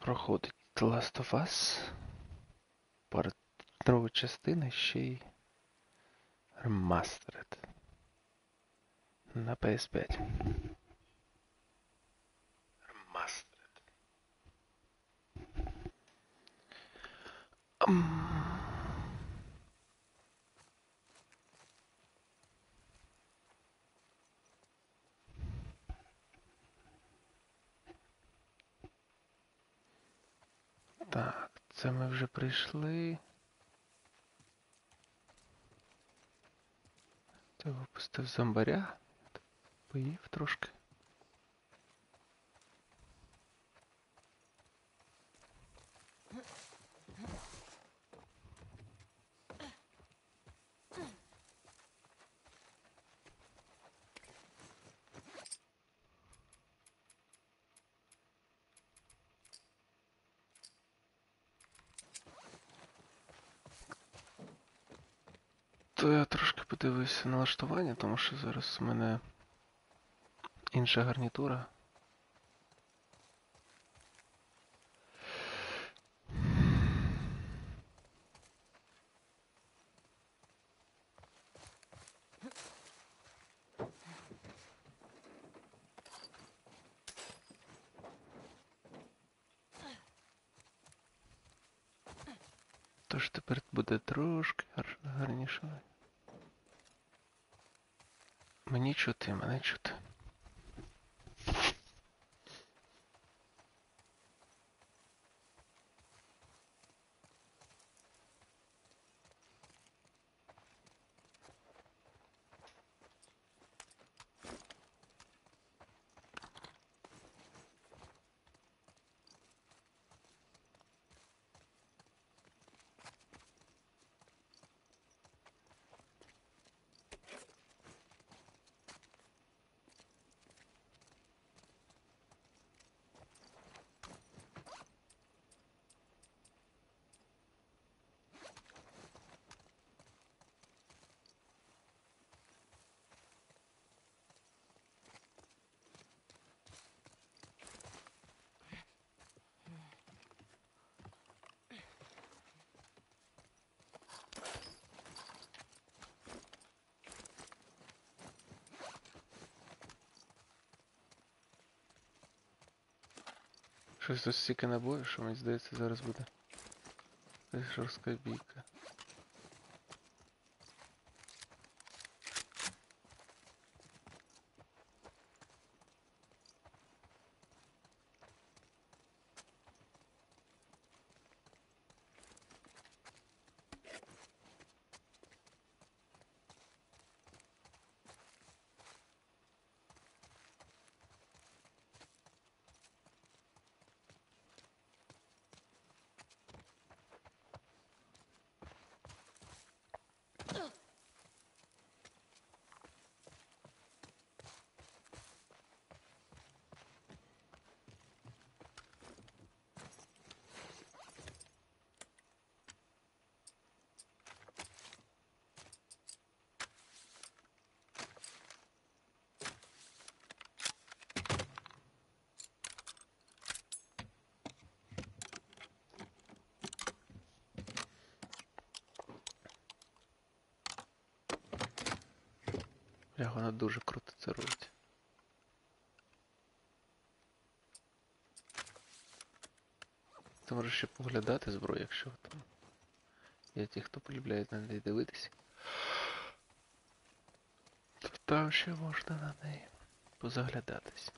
Проходить The Last of Us. Перед другої частини ще й Remastered. На PS5. Remastered. Так, це ми вже прийшли. Це випустив зомбаря. Поїв трошки. То я трошки подивився налаштування, тому що зараз у мене інша гарнітура. Тож тепер буде трошки гарніше. Мені чути, мене чути. Щось тут стільки набоїв, що мені здається, зараз буде якась жорстка бійка. Вона дуже круто це робить. Ти можеш ще поглядати зброю, якщо там є ті, хто полюбляють на неї дивитися. То там ще можна на неї позаглядатись.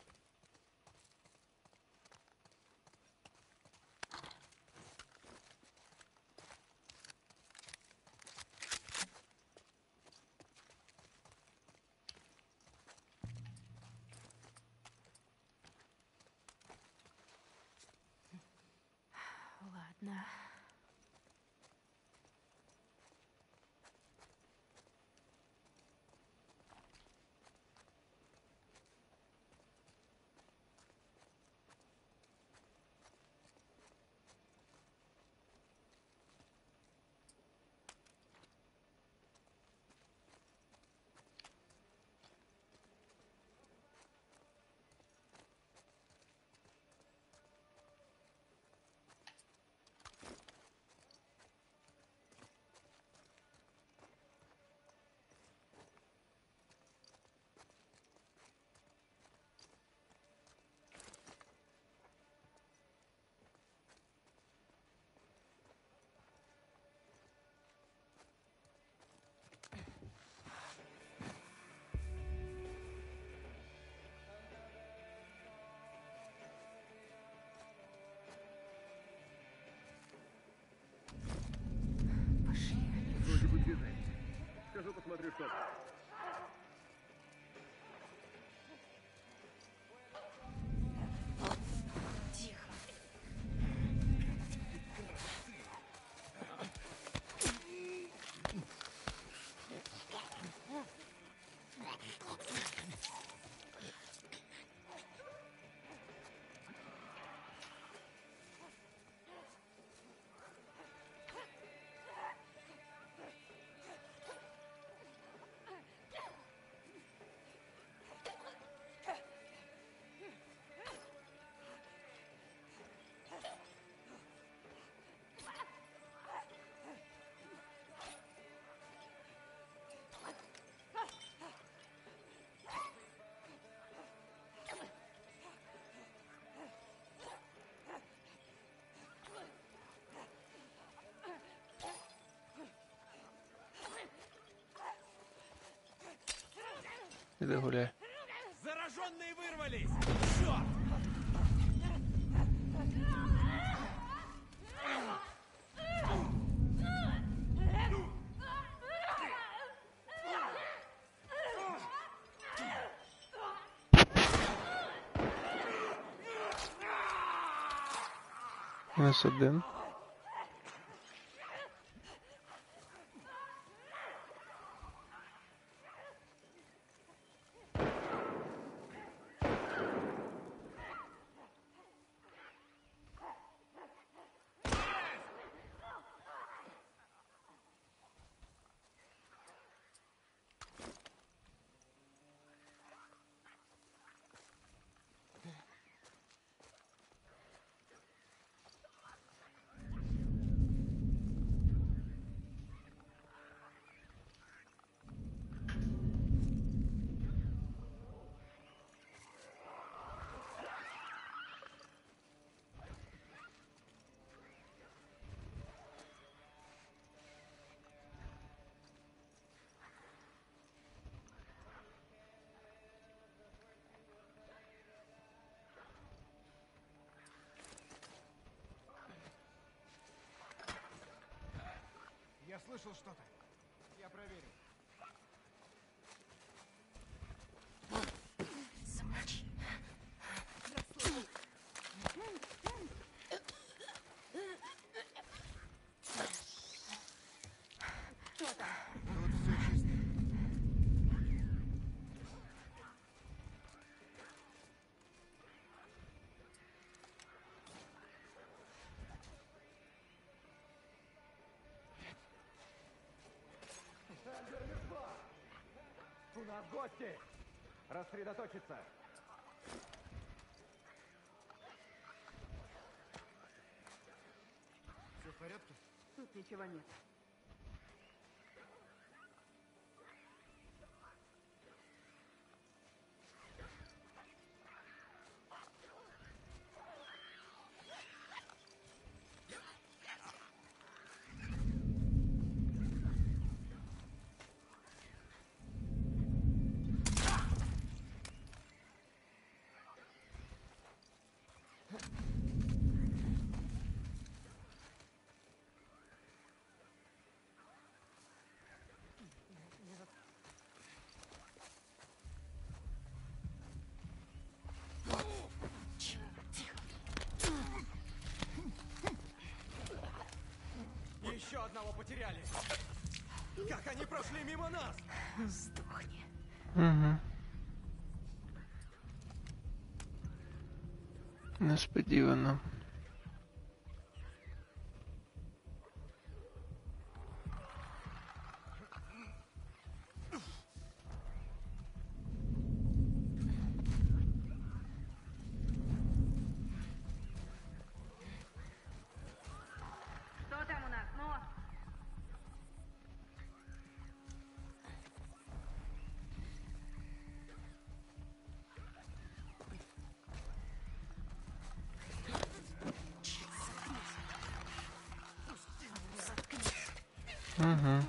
Ладно. слышат. Тихо. Іди гуляй. Зараженные вырвались! Черт! Мінус один. Я слышал что-то. Я проверю. Замолчи. Кто там? Тут все чисто. У нас гости! Рассредоточиться! Все в порядке? Тут ничего нет. Еще одного потеряли! Как они прошли мимо нас! Сдохни. Угу. Несподівано. Что там у нас? Ну? Угу.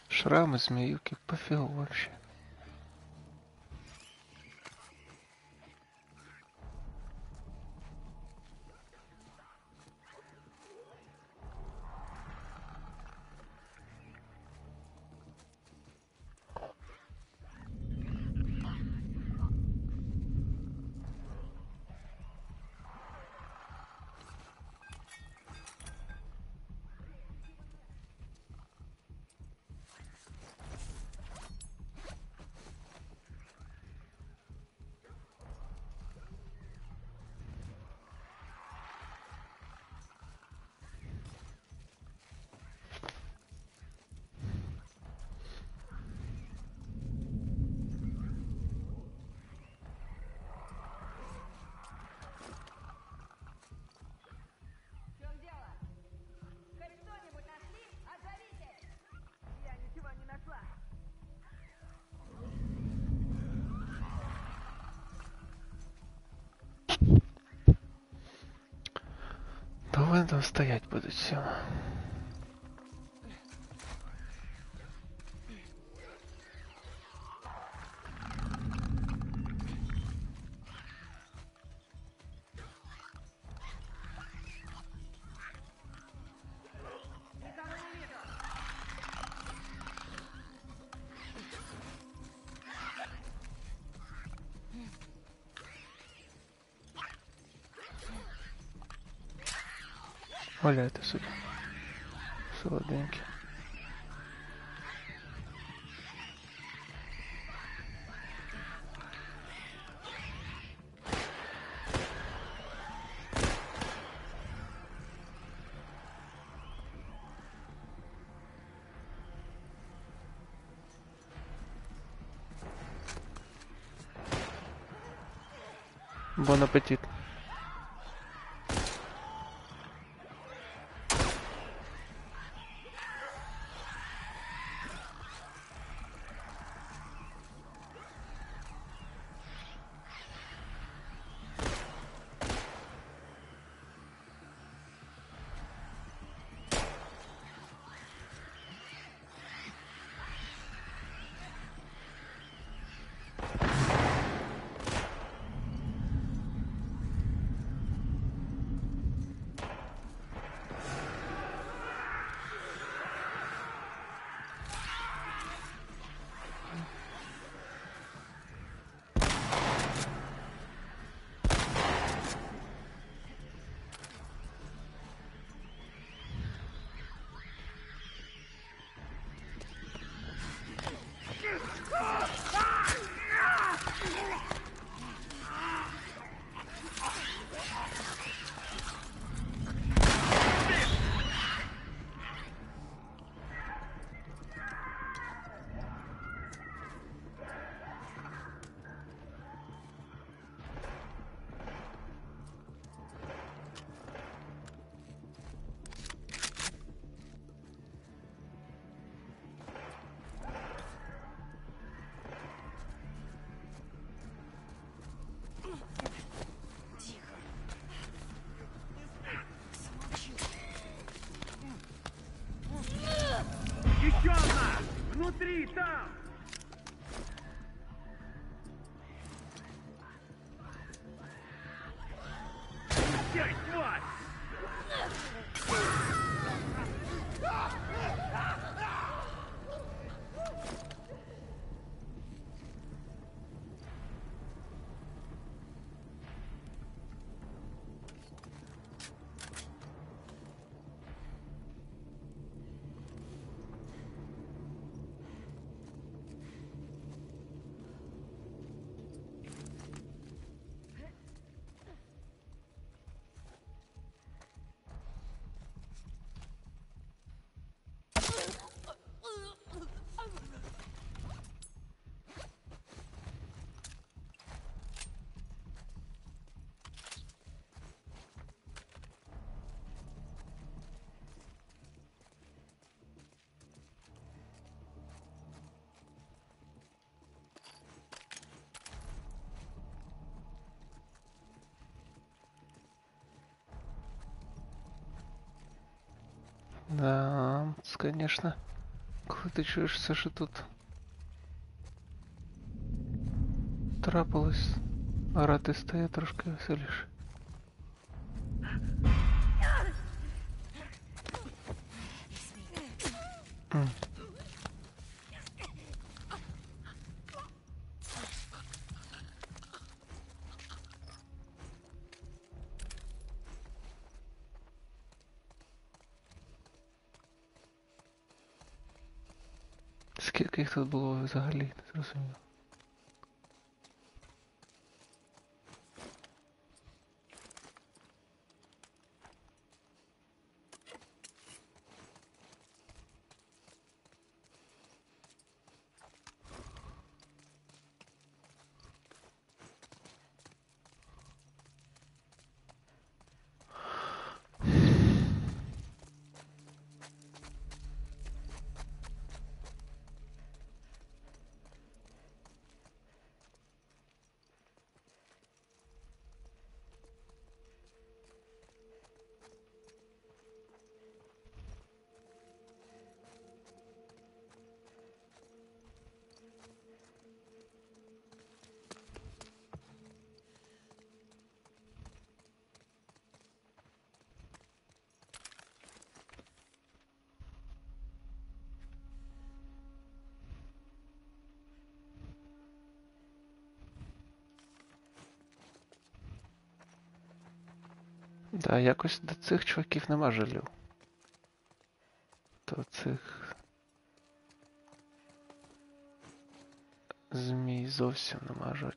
Шрамы, змеюки, пофигу вообще. То стоять будуть все. Никого не вижу. Валяйте собі. Солоденькі. Бон апетит. Еще одна! Внутри, там! Ей, тварь! Да, конечно. Коли ти чуєш все, що тут трапилось, грати стає трошки веселіше. М. Скільки їх тут було взагалі, не зрозуміло. Да, якось до цих чуваків нема жалю. До цих змій зовсім нема жалю.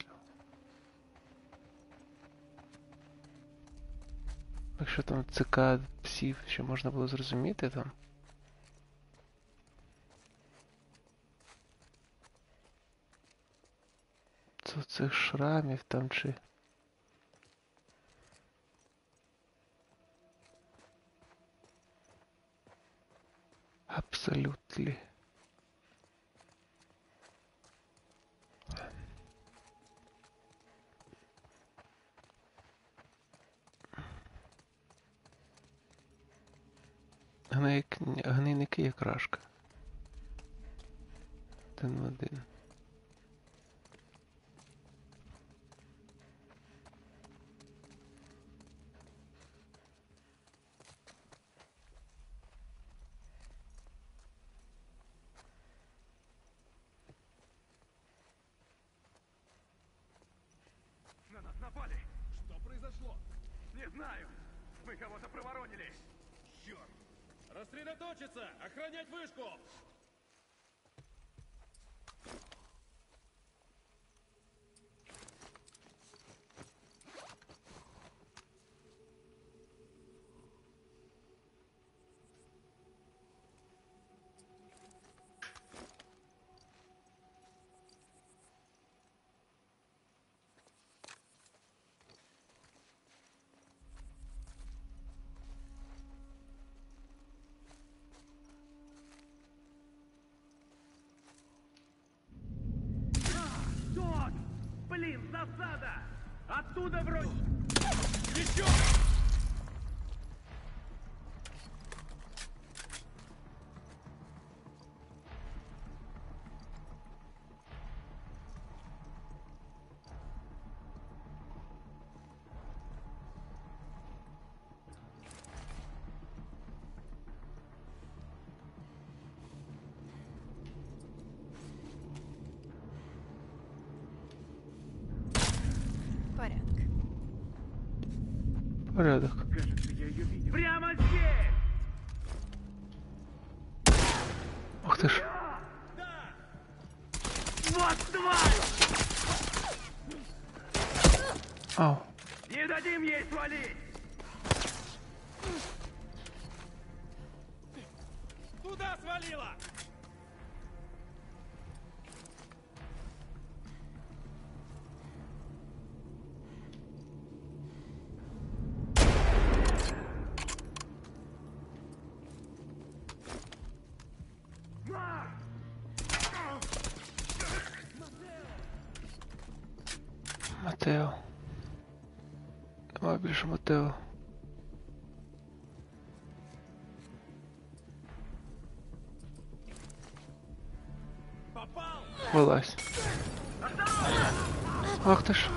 Якщо там цикад, псів ще можна було зрозуміти там. Це цих шрамів там чи... Абсолютно. Гнойники як рашка. Один в один. На нас напали! Что произошло? Не знаю! Мы кого-то проворонили! Черт! Рассредоточиться! Охранять вышку! Тот! Блин, засада! Оттуда вроде... Еще! Порядок. Порядок. Кажется, я ее видел. Прямо здесь! Ух ти ж. Да! Вот тварь! Ау. Не дадим ей свалить! Туда свалила! Матео. Нема більше Матео. Попал! Вилазь. Ах ти ж.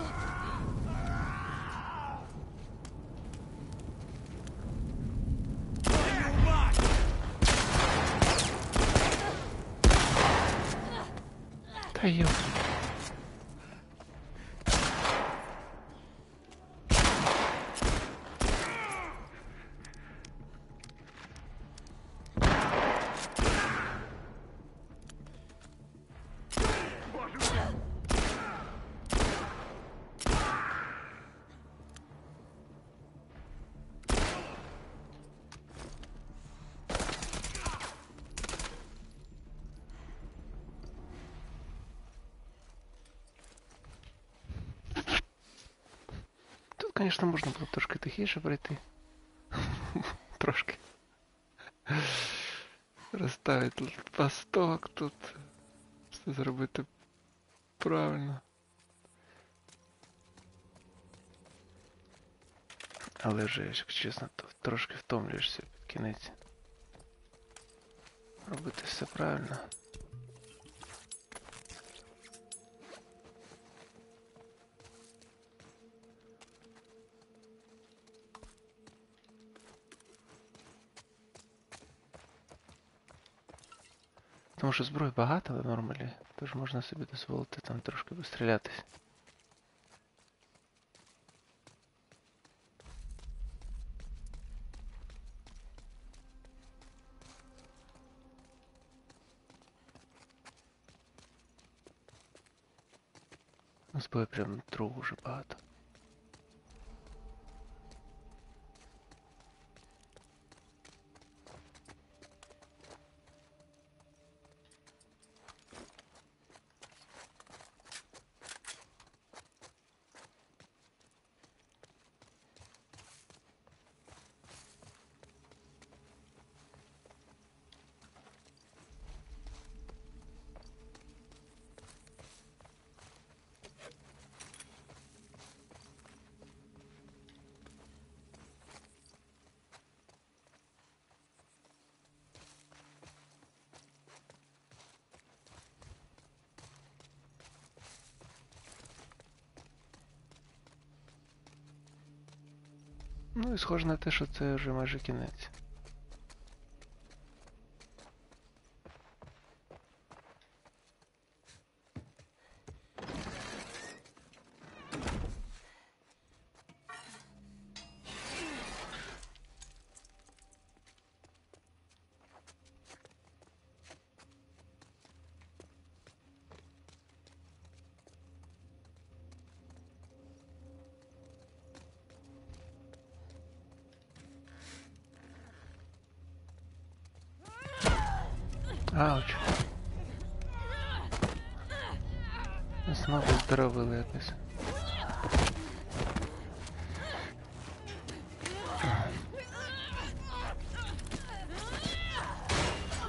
Та йо. Тут, конечно, можна було б трошки тихіше пройти. Трошки. Розставити пасток тут. Все зробити правильно. Але вже, якщо чесно, то трошки втомлюєшся під кінець. Робити все правильно. Тому що зброї багато в нормалі, тож можна собі дозволити там трошки пострілятись. Нас буде прям Tlou уже багато. Ну і схоже на те, що це вже майже кінець. Ауч. Знову здоровили якось.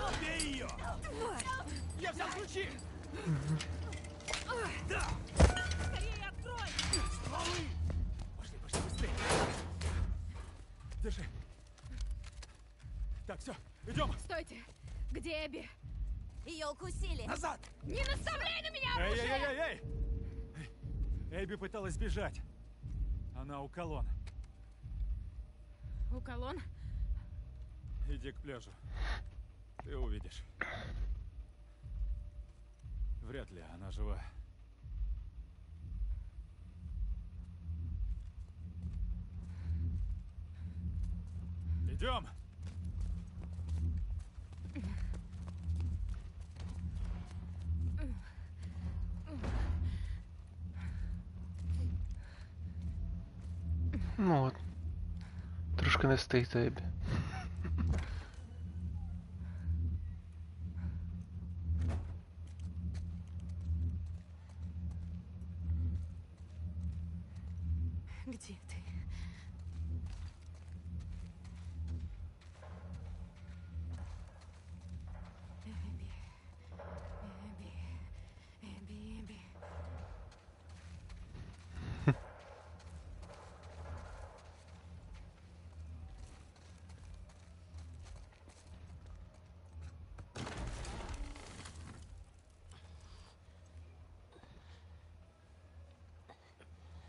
Убей ее! Я взял ключи! Да! Скорее открой! Стволы! Пошли, пошли, быстрее! Держи. Так, все, идем! Стойте! Где Эбби? Ее укусили! Назад! Не наставляй на меня Эй, оружие! эй, эй, эй, эй! Эбби пыталась сбежать. Она у колонн. У колонн? Иди к пляжу. Ты увидишь. Вряд ли она жива. Идем! Ну от. Трошки не стоїть Ебі. Где ты? Эбби. Эбби. Эбби, Эбби.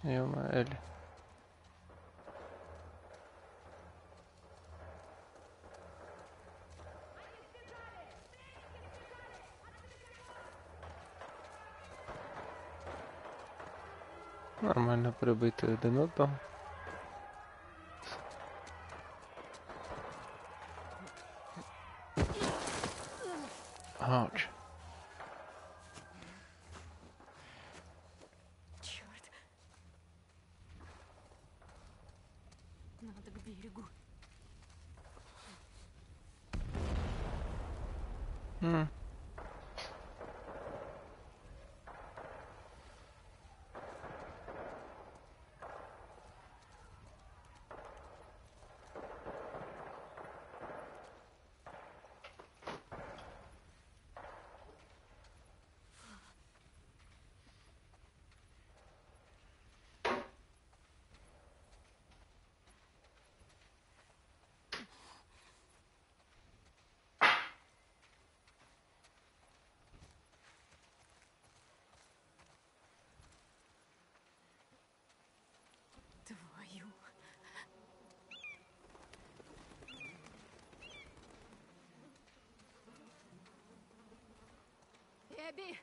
Йома, Елі. Нормально прибити один одного. Ауч. Черт. Надо к берегу. М. Твою. Эбби!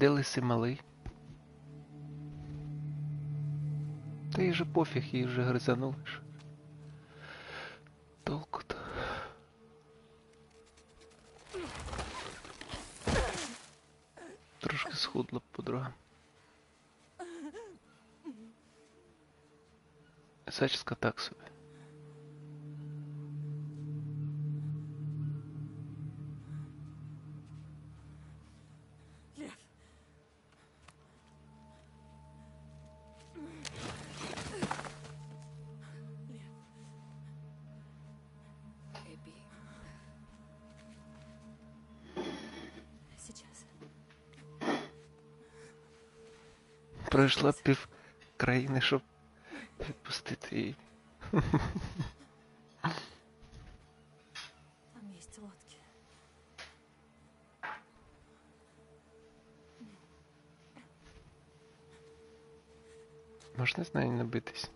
де лисий малий? Та їй же пофіг, її вже гризанули. Толку-то. Трошки схудла б подруга. Зачіска так собі. Лев. Лев. Эбби. Сейчас. Пройшла пів країни, щоб відпустити її. Там есть лодки. Можна з нею не битись?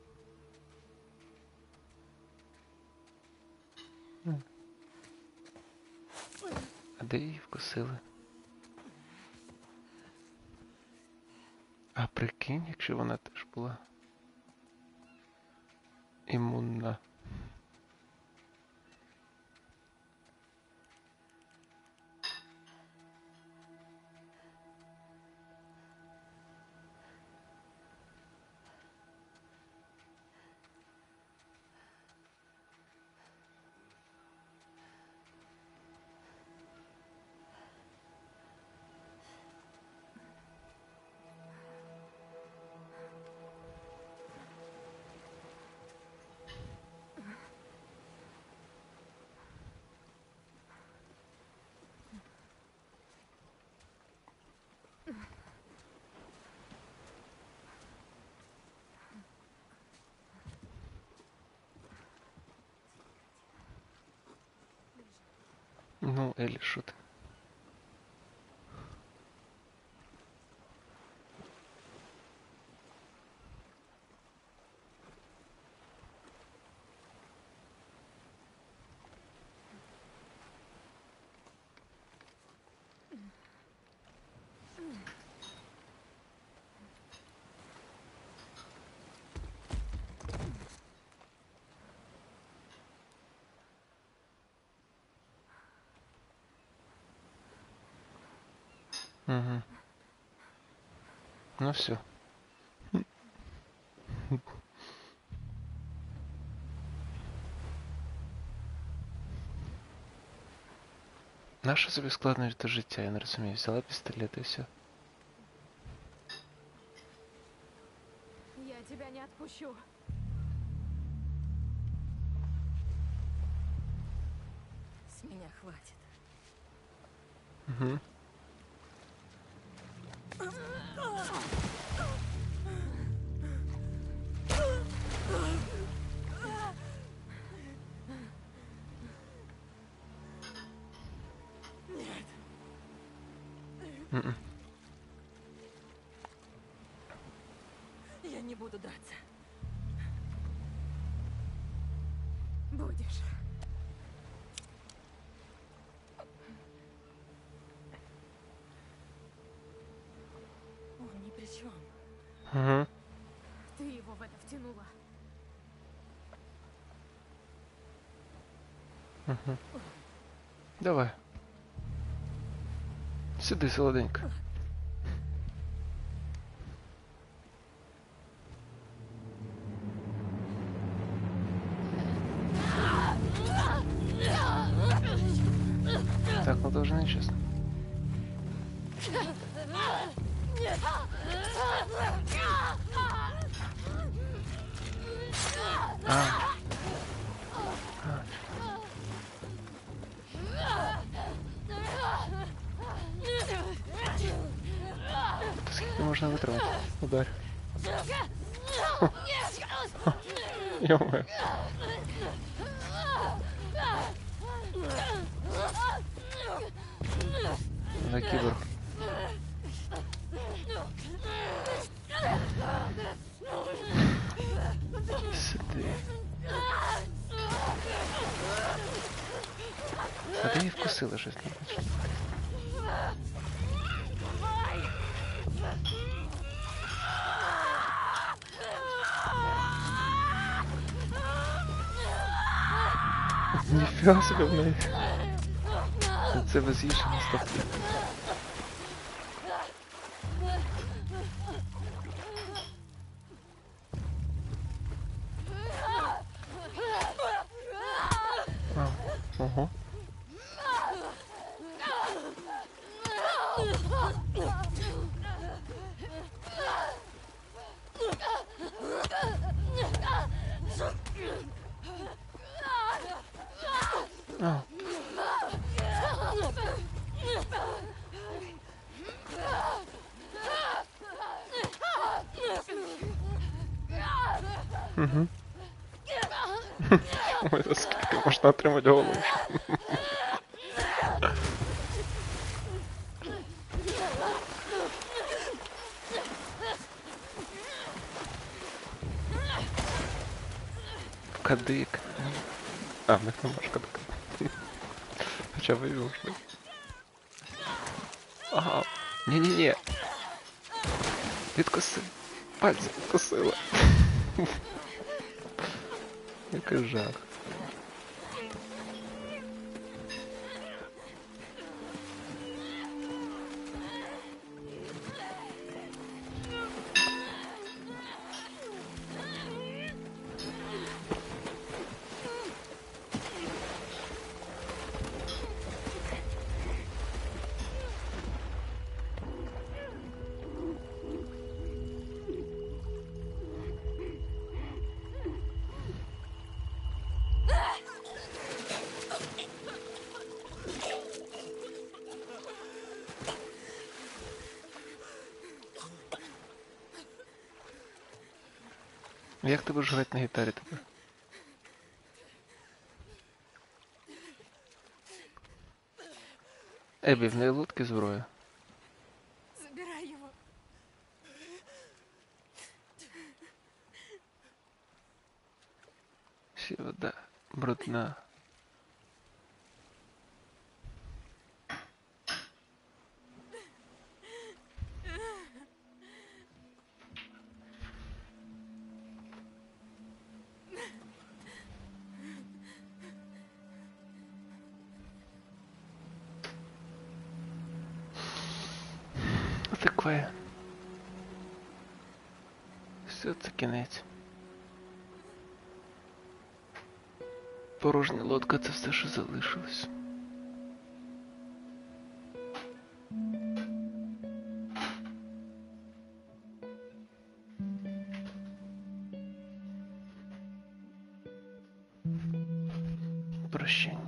А де її вкусили? А прикинь, якщо вона теж була імунна. Ну, Елі, що ти? Угу. Ну все. Нащо собі складнувати життя, я не розумію. Взяла пістолет і все. Я тебя не отпущу. С меня хватит. Угу. М-м. Я не буду драться. Будешь. Он ни при чем. Угу. Ты его в это втянула. Угу. Давай. Сиди, солоденько. Так, ну тоже нечестно. Скільки можна витримати? Удар. Ё-моё. За киборг. Сиди. А ти її вкусила щось, не бачиш? Ніфіга собі в неї. Це без їжі не стопти. Ого. А. Угу. Ой, за скільки можна отримати голову? Кадик. А, в них нема ж кадика. Хоча вивів. Ага. Ні-ні-ні. Відкоси. Пальці відкосила. Який жах. Як ти будеш грати на гітарі тепер? Ебі, в неї лодки зброя. Забирай его. Всі вода брудна. Таке. Все, це кінець. Порожня лодка — це все, що залишилось. Прощення.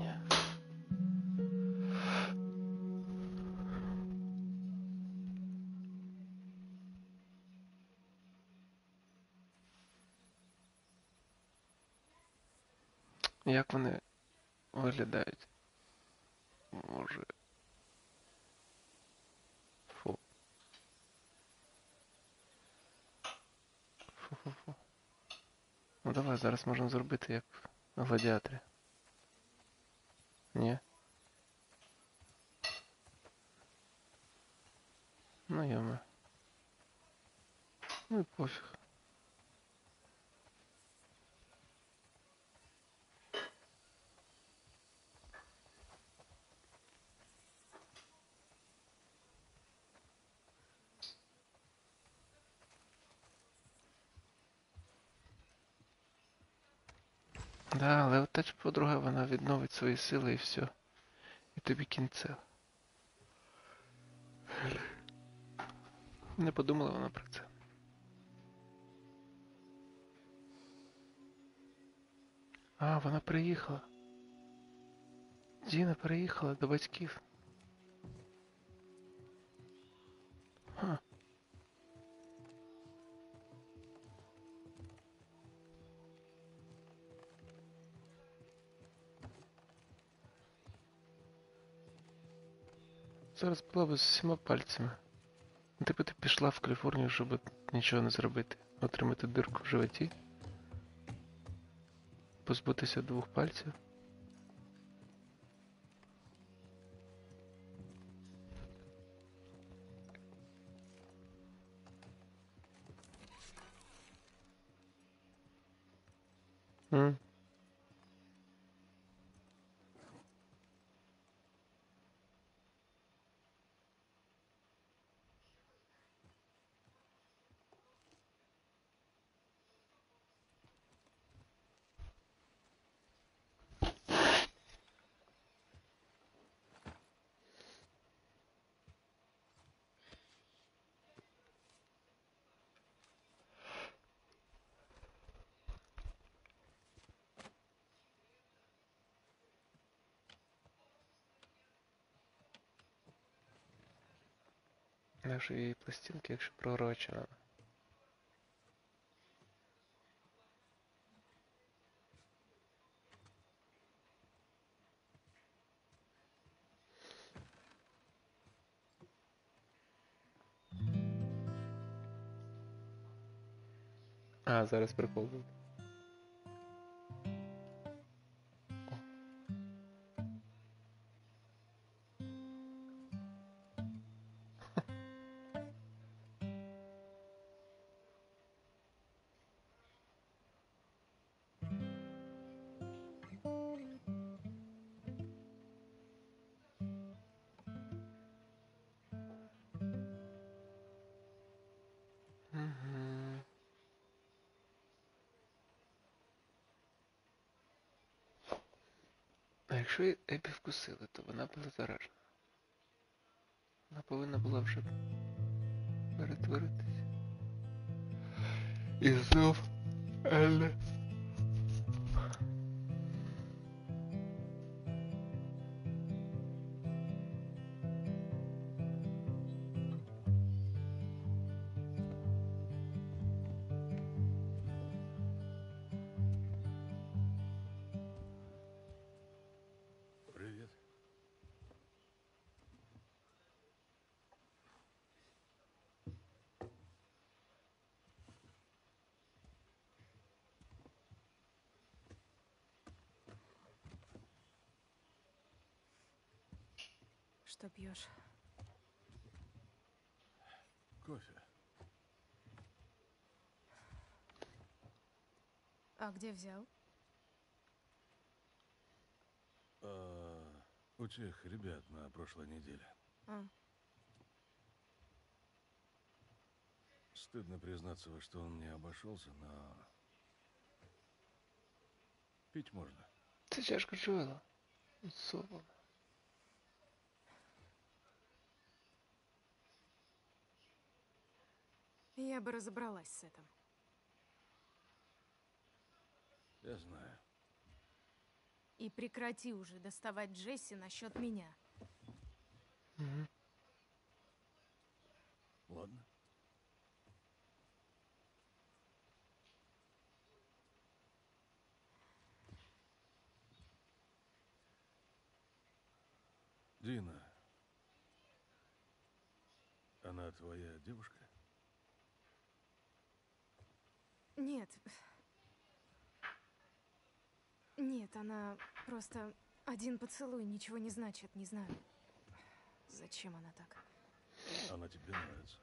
Як вони виглядають? Може. Фу. Фу-фу-фу. Ну давай, зараз можемо зробити як в гладіаторі. Ні? Ну йома. Ну і пофіг. Да, але от та ж подруга, вона відновить свої сили і все. І тобі кінце. Не подумала вона про це. А, вона приїхала. Діна приїхала до батьків. Ха. Зараз була б з усіма пальцями. Ти б пішла в Каліфорнію, щоб нічого не зробити. Отримати дирку в животі. Позбутися 2 пальців. М? нашої пластинки, якщо пророчена. А, зараз прикол буде. Мгм. А якщо Ебі вкусили, то вона була заражена. Вона повинна була вже перетворитись. І знов Еллі. Привет. Что пьешь? Кофе. А где взял? У тех ребят на прошлой неделе. А, Стыдно признаться, во что он мне обошелся, но пить можно. Це чашка Джоела. Соло. я бы разобралась с этим. Я знаю. И прекрати уже доставать Джесси насчет меня. Угу. Ладно. Дина. Она твоя девушка? Нет. Нет, она просто один поцелуй ничего не значит, не знаю. Зачем она так? Она тебе нравится?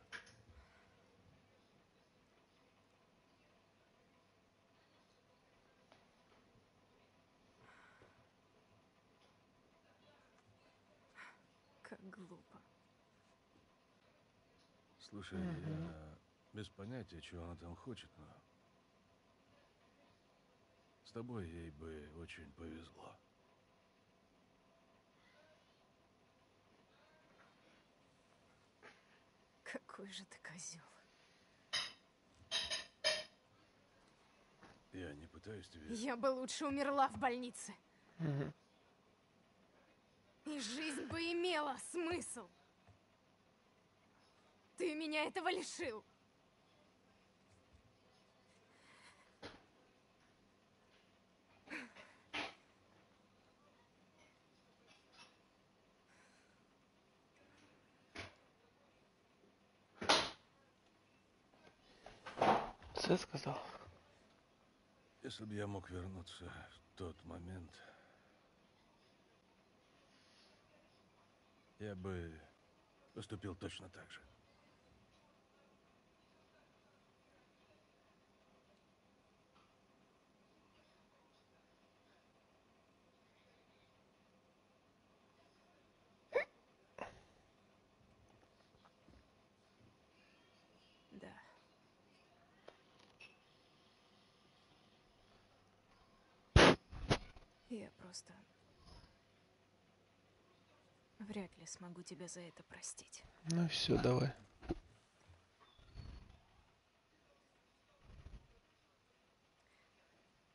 Как глупо. Слушай, я без понятия, чего она там хочет, но с тобой ей бы очень повезло. Какой же ты козел. Я не пытаюсь тебе... Я бы лучше умерла в больнице. Угу. И жизнь бы имела смысл. Ты меня этого лишил. Все сказав. Если бы я мог вернуться в тот момент, я бы поступил точно так же. Да. Я просто вряд ли смогу тебя за это простить. Ну все, давай.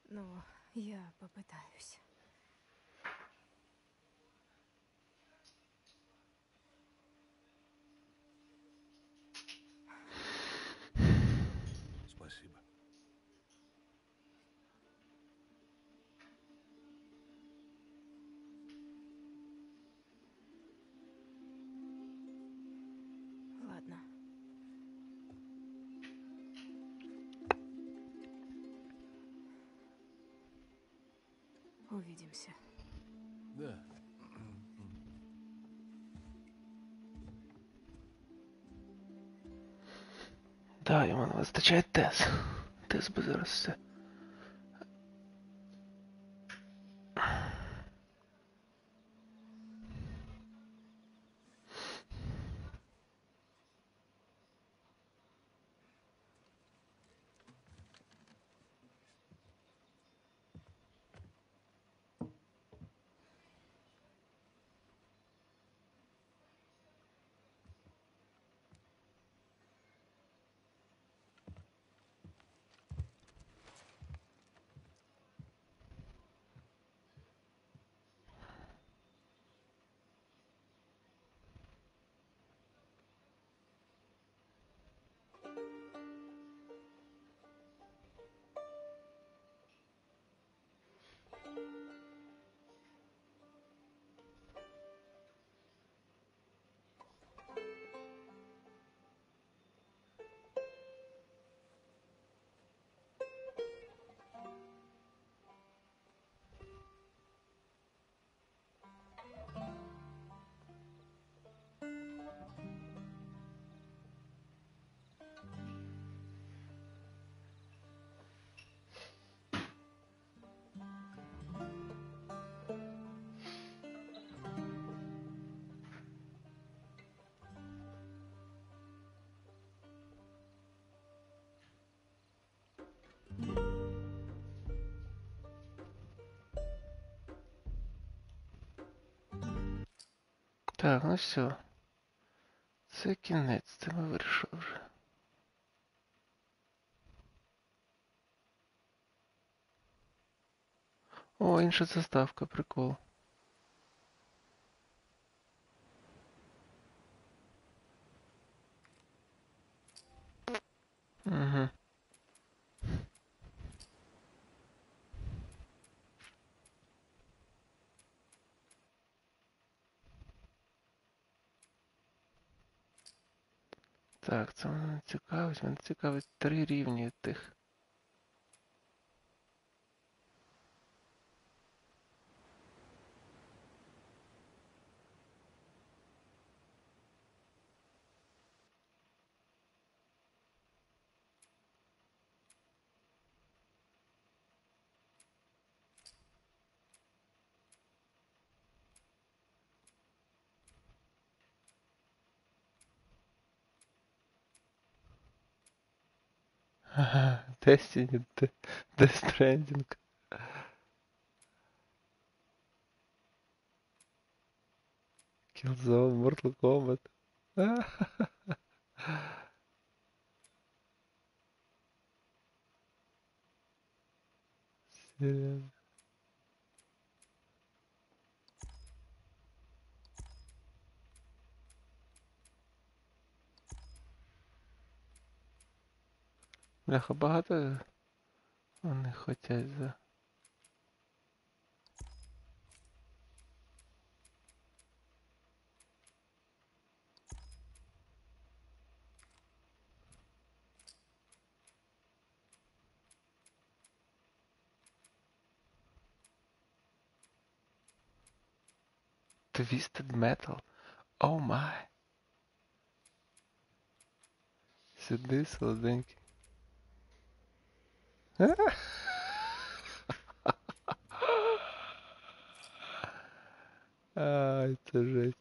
Но я попытаюсь. Увидимся. Да. Да, йому не вистачає тез. Тез би зараз все. Так, ну все. Це кінець, це ми вирішили вже. О, інша заставка, прикол. Угу. Так, це мене не цікавить. Мене цікавить 3 рівні тих. Ага, Destiny, Death Stranding. Killzone, Mortal Kombat. Серйозно. Бляха, багато вони хотять за... Twisted Metal. Oh my. Сюди, солоденький. Ай, це жесть.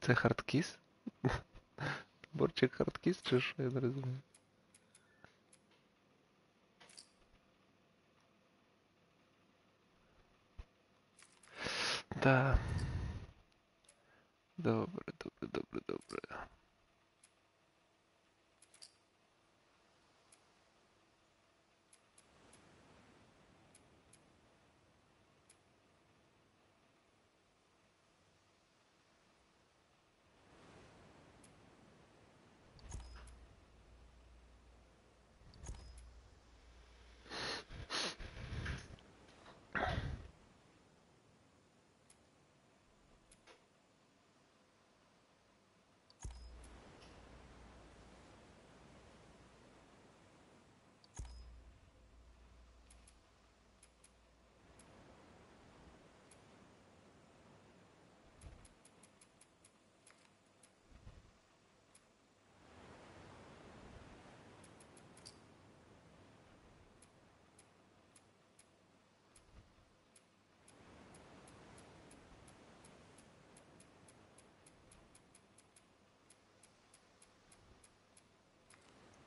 Це хардкіс? Борчик хардкіс чи що, я не розумію. Да. Добре, добре, добре, добре.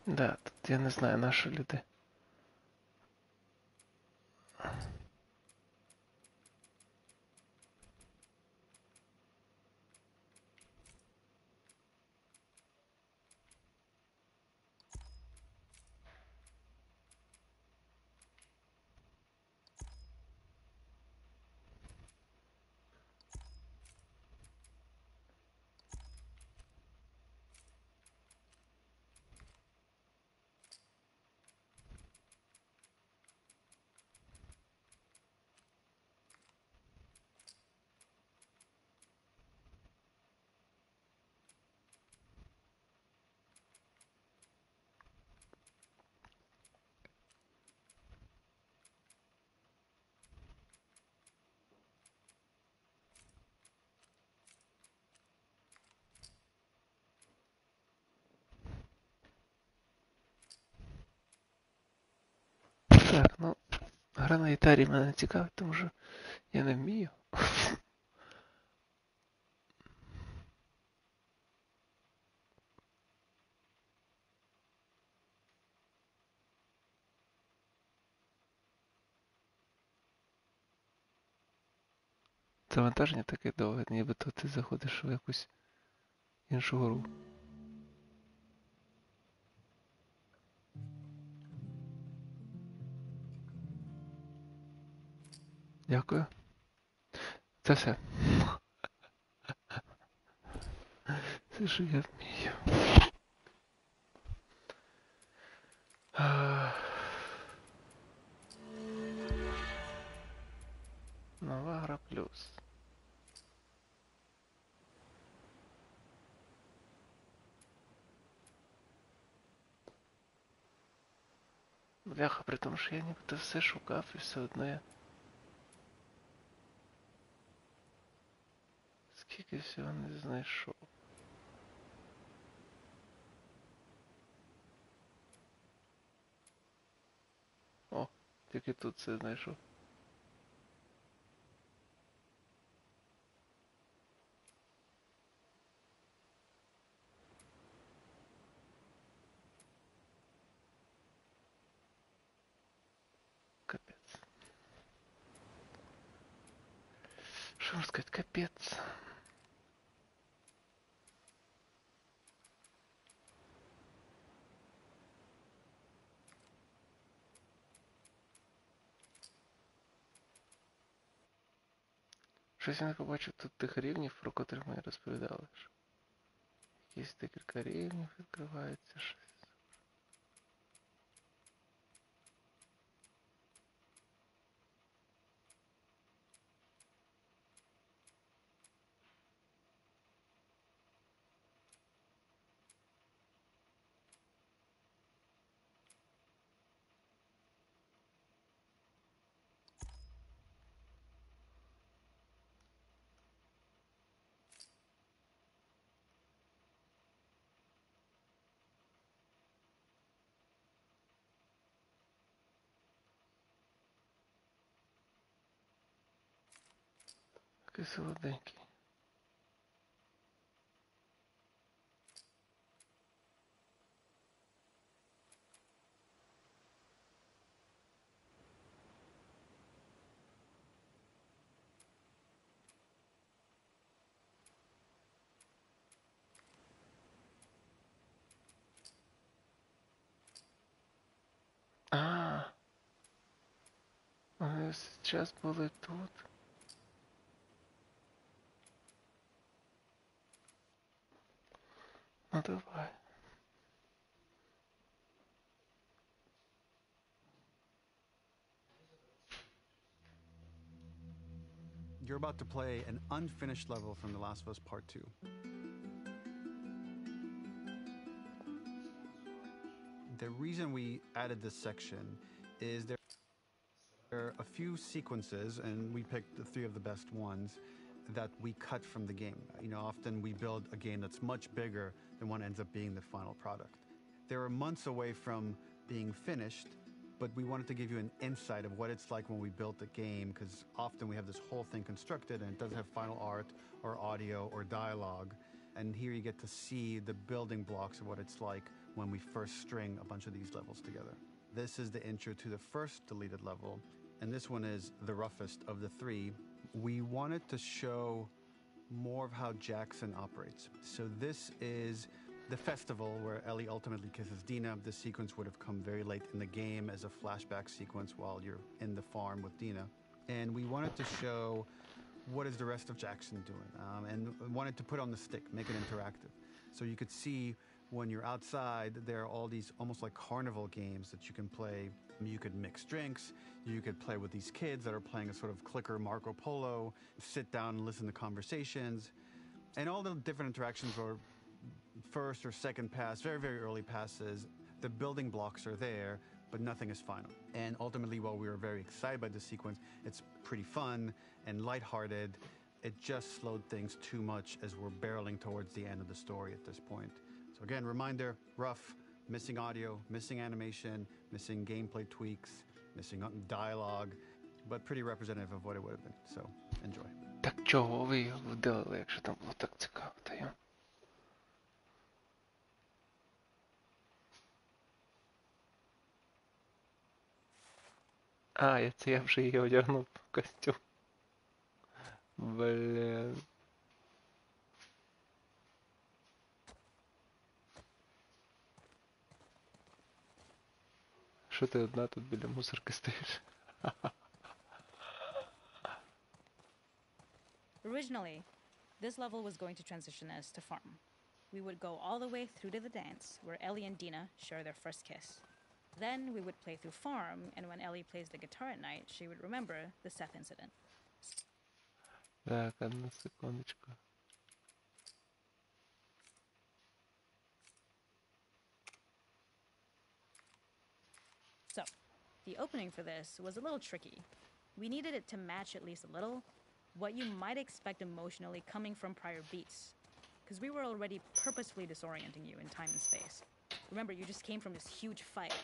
Да, тут я не знаю, на що люди. Так, ну, гра на гітарі мене не цікавить, тому що я не вмію. Завантаження таке довге, нібито ти заходиш в якусь іншу гру. Дякую. Це все. Це що я вмію. Нова гра плюс. Бляха, при тому, що я нібито все шукав і все одно я... Скільки всього не знайшов. О, тільки тут все знайшов. Капець. Що можна сказати, капець. Щось я не побачив тут тих рівнів, про котрих мені розповідали. Якісь декілька рівнів відкривається щось. Такий солоденький. А, вони весь час були тут. Ну давай. You're about to play an unfinished level from The Last of Us Part 2. The reason we added this section is there are a few sequences, and we picked the 3 of the best ones, that we cut from the game. You know, often we build a game that's much bigger than what ends up being the final product. They were months away from being finished, but we wanted to give you an insight of what it's like when we built the game, because often we have this whole thing constructed and it doesn't have final art or audio or dialogue. And here you get to see the building blocks of what it's like when we first string a bunch of these levels together. This is the intro to the first deleted level, and this one is the roughest of the three. We wanted to show more of how Jackson operates. So this is the festival where Ellie ultimately kisses Dina. This sequence would have come very late in the game as a flashback sequence while you're in the farm with Dina. And we wanted to show what is the rest of Jackson doing, and wanted to put on the stick, make it interactive. So you could see when you're outside, there are all these almost like carnival games that you can play. You could mix drinks, you could play with these kids that are playing a sort of clicker Marco Polo, sit down and listen to conversations. And all the different interactions are first or second pass, very, very early passes. The building blocks are there, but nothing is final. And ultimately, while we were very excited by this sequence, it's pretty fun and lighthearted. It just slowed things too much as we're barreling towards the end of the story at this point. So again, reminder, rough, missing audio, missing animation, missing gameplay tweaks, missing dialogue, but pretty representative of what it would have been. So enjoy. Так чого ви його видалили, якщо там було так цікаво, та я? А, я вже її одягнув в костюм. Блін. Що ти одна тут біля мусорки стоїш? Originally, this level was going to transition us to farm. We would go all the way through to the dance, where Ellie and Dina share their first kiss. Then we would play through farm, and when Ellie plays the guitar at night, she would remember the Seth incident. Так, одну секундочку. So, the opening for this was a little tricky. We needed it to match at least a little what you might expect emotionally coming from prior beats, because we were already purposefully disorienting you in time and space. Remember, you just came from this huge fight.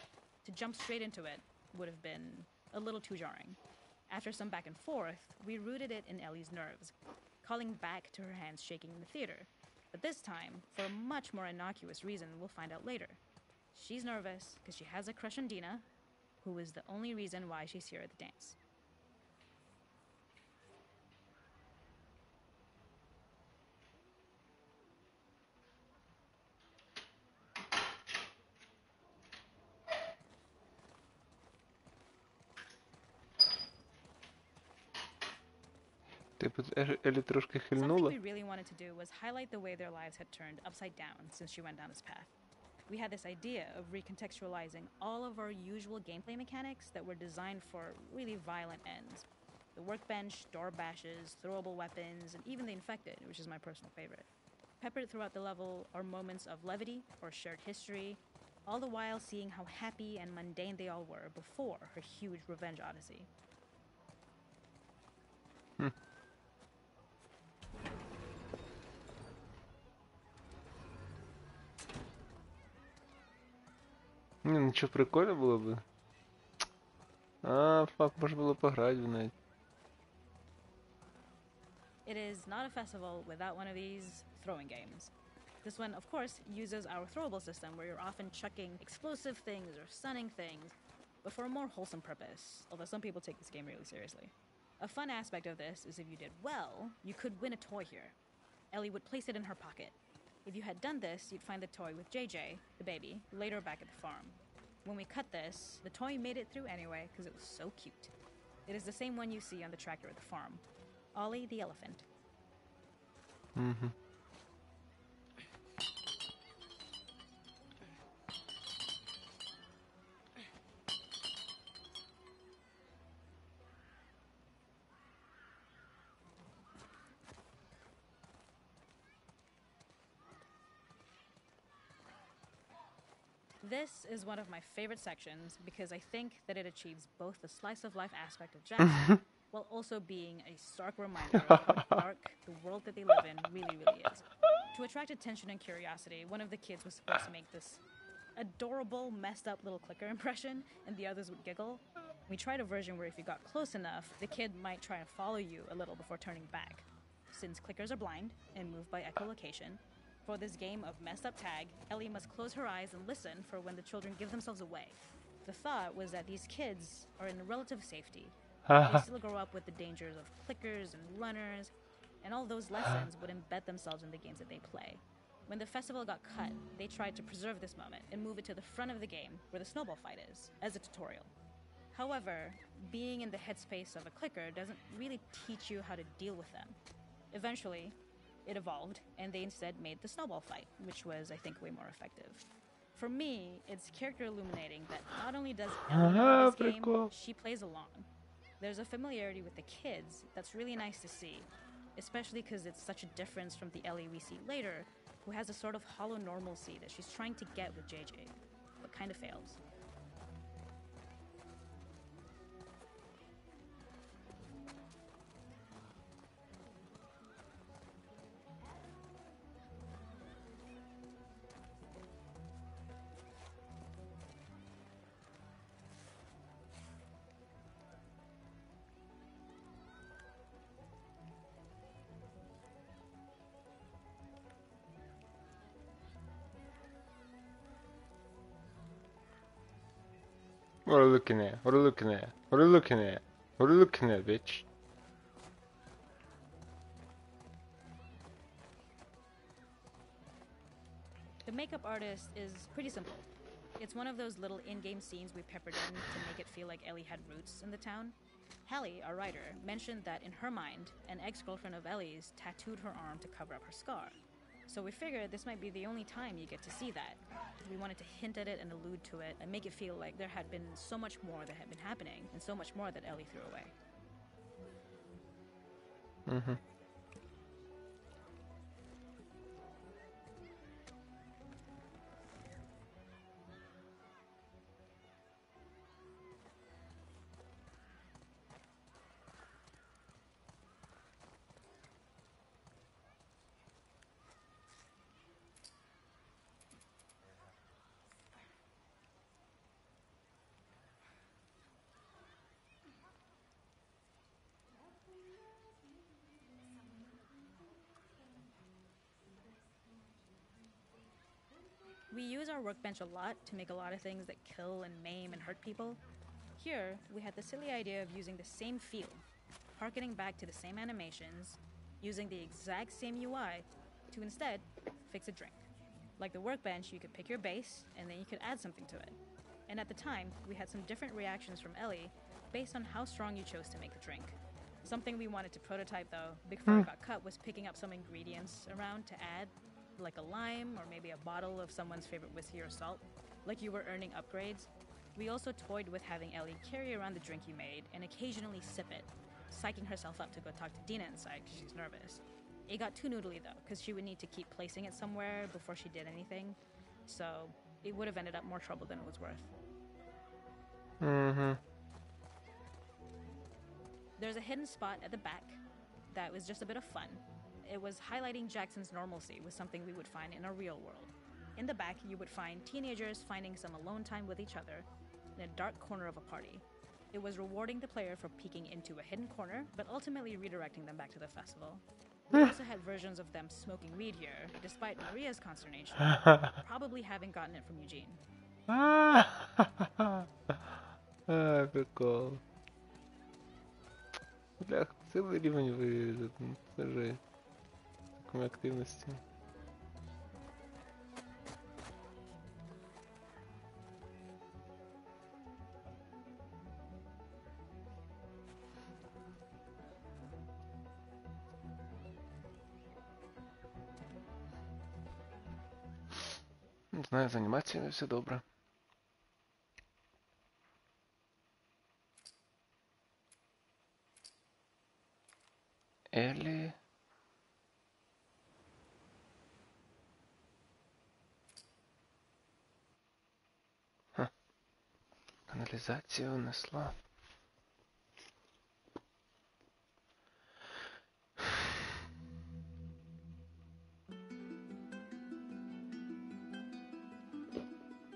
To jump straight into it would have been a little too jarring. After some back and forth, we rooted it in Ellie's nerves, calling back to her hands shaking in the theater. But this time, for a much more innocuous reason we'll find out later. She's nervous because she has a crush on Dina, who is the only reason why she's here at the dance. Типу, Елі трошки Something хильнула. we really wanted to do was highlight the way their lives had turned upside down since she went down this path. We had this idea of recontextualizing all of our usual gameplay mechanics that were designed for really violent ends. The workbench, door bashes, throwable weapons, and even the infected, which is my personal favorite. Peppered throughout the level are moments of levity or shared history, all the while seeing how happy and mundane they all were before her huge revenge odyssey. Ні, ну що, прикольно було би. А, фак, може було пограти в неї. It is not a festival without one of these throwing games. This one, of course, uses our throwable system where you're often chucking explosive things or stunning things, but for a more wholesome purpose, although some people take this game really seriously. A fun aspect of this is if you did well, you could win a toy here. Ellie would place it in her pocket. If you had done this, you'd find the toy with JJ, the baby, later back at the farm. When we cut this, the toy made it through anyway because it was so cute. It is the same one you see on the tractor at the farm. Ollie the elephant. Угу. This is one of my favorite sections because I think that it achieves both the slice of life aspect of Jackson while also being a stark reminder of how dark the world that they live in really, really is. To attract attention and curiosity, one of the kids was supposed to make this adorable, messed up little clicker impression, and the others would giggle. We tried a version where if you got close enough, the kid might try and follow you a little before turning back. Since clickers are blind and move by echolocation, For this game of messed up tag, Ellie must close her eyes and listen for when the children give themselves away. The thought was that these kids are in relative safety. They still grow up with the dangers of clickers and runners, and all those lessons would embed themselves in the games that they play. When the festival got cut, they tried to preserve this moment and move it to the front of the game where the snowball fight is, as a tutorial. However, being in the headspace of a clicker doesn't really teach you how to deal with them. Eventually, it evolved, and they instead made the snowball fight, which was, I think, way more effective. For me, it's character illuminating that not only does Ellie know this game, she plays along. There's a familiarity with the kids that's really nice to see, especially because it's such a difference from the Ellie we see later, who has a sort of hollow normalcy that she's trying to get with JJ, but kind of fails. What are you looking at? What are you looking at? What are you looking at? What are you looking at, bitch? The makeup artist is pretty simple. It's one of those little in-game scenes we peppered in to make it feel like Ellie had roots in the town. Hallie, our writer, mentioned that in her mind, an ex-girlfriend of Ellie's tattooed her arm to cover up her scar. So we figured this might be the only time you get to see that. We wanted to hint at it and allude to it and make it feel like there had been so much more that had been happening and so much more that Ellie threw away. Mm-hmm. We use our workbench a lot to make a lot of things that kill and maim and hurt people. Here, we had the silly idea of using the same feel, harkening back to the same animations, using the exact same UI to instead fix a drink. Like the workbench, you could pick your base, and then you could add something to it. And at the time, we had some different reactions from Ellie based on how strong you chose to make the drink. Something we wanted to prototype, though, before it got cut, was picking up some ingredients around to add, like a lime or maybe a bottle of someone's favorite whiskey or salt, like you were earning upgrades. We also toyed with having Ellie carry around the drink you made and occasionally sip it, psyching herself up to go talk to Dina inside because she's nervous. It got too noodly though, because she would need to keep placing it somewhere before she did anything, so it would have ended up more trouble than it was worth. Mm-hmm. There's a hidden spot at the back that was just a bit of fun. It was highlighting Jackson's normalcy with something we would find in a real world. In the back, you would find teenagers finding some alone time with each other in a dark corner of a party. It was rewarding the player for peeking into a hidden corner, but ultimately redirecting them back to the festival. We also had versions of them smoking weed here, despite Maria's consternation, probably having gotten it from Eugene. Прикол. Блях, целый рівень вирізати. Це жесть. Такої активності. Не знаю, з анімаціями все добре. Еллі. Ха. Каналізацію несла.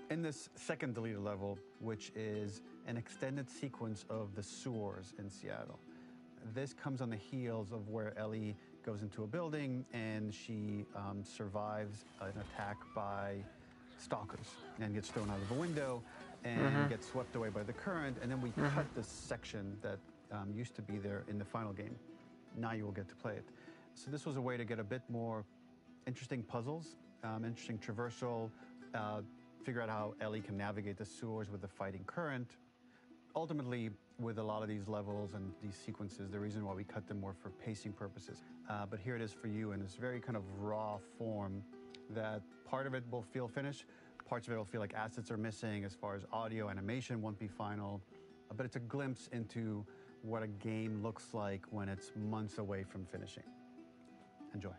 In this second deleted level, which is an extended sequence of the sewers in Seattle, this comes on the heels of where Ellie goes into a building and she survives an attack by stalkers and gets thrown out of the window and gets swept away by the current. And then we cut this section that used to be there in the final game. Now you will get to play it. So this was a way to get a bit more interesting puzzles, interesting traversal, figure out how Ellie can navigate the sewers with the fighting current. Ultimately, with a lot of these levels and these sequences, the reason why we cut them more for pacing purposes. But here it is for you in this very kind of raw form that part of it will feel finished, parts of it will feel like assets are missing as far as audio, animation won't be final, but it's a glimpse into what a game looks like when it's months away from finishing. Enjoy.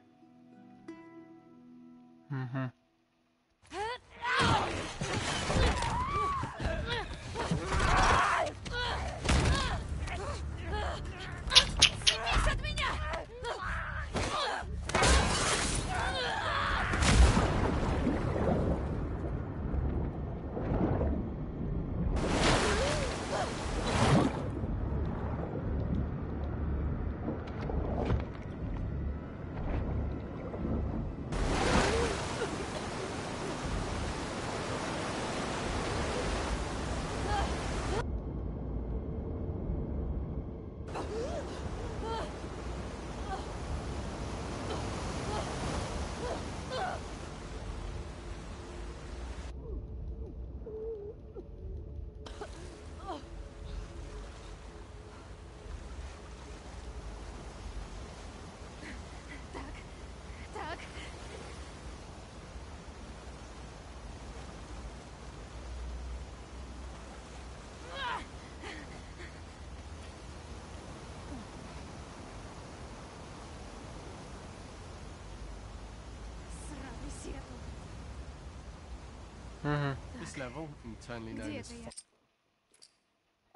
This level, internally known Где as это я?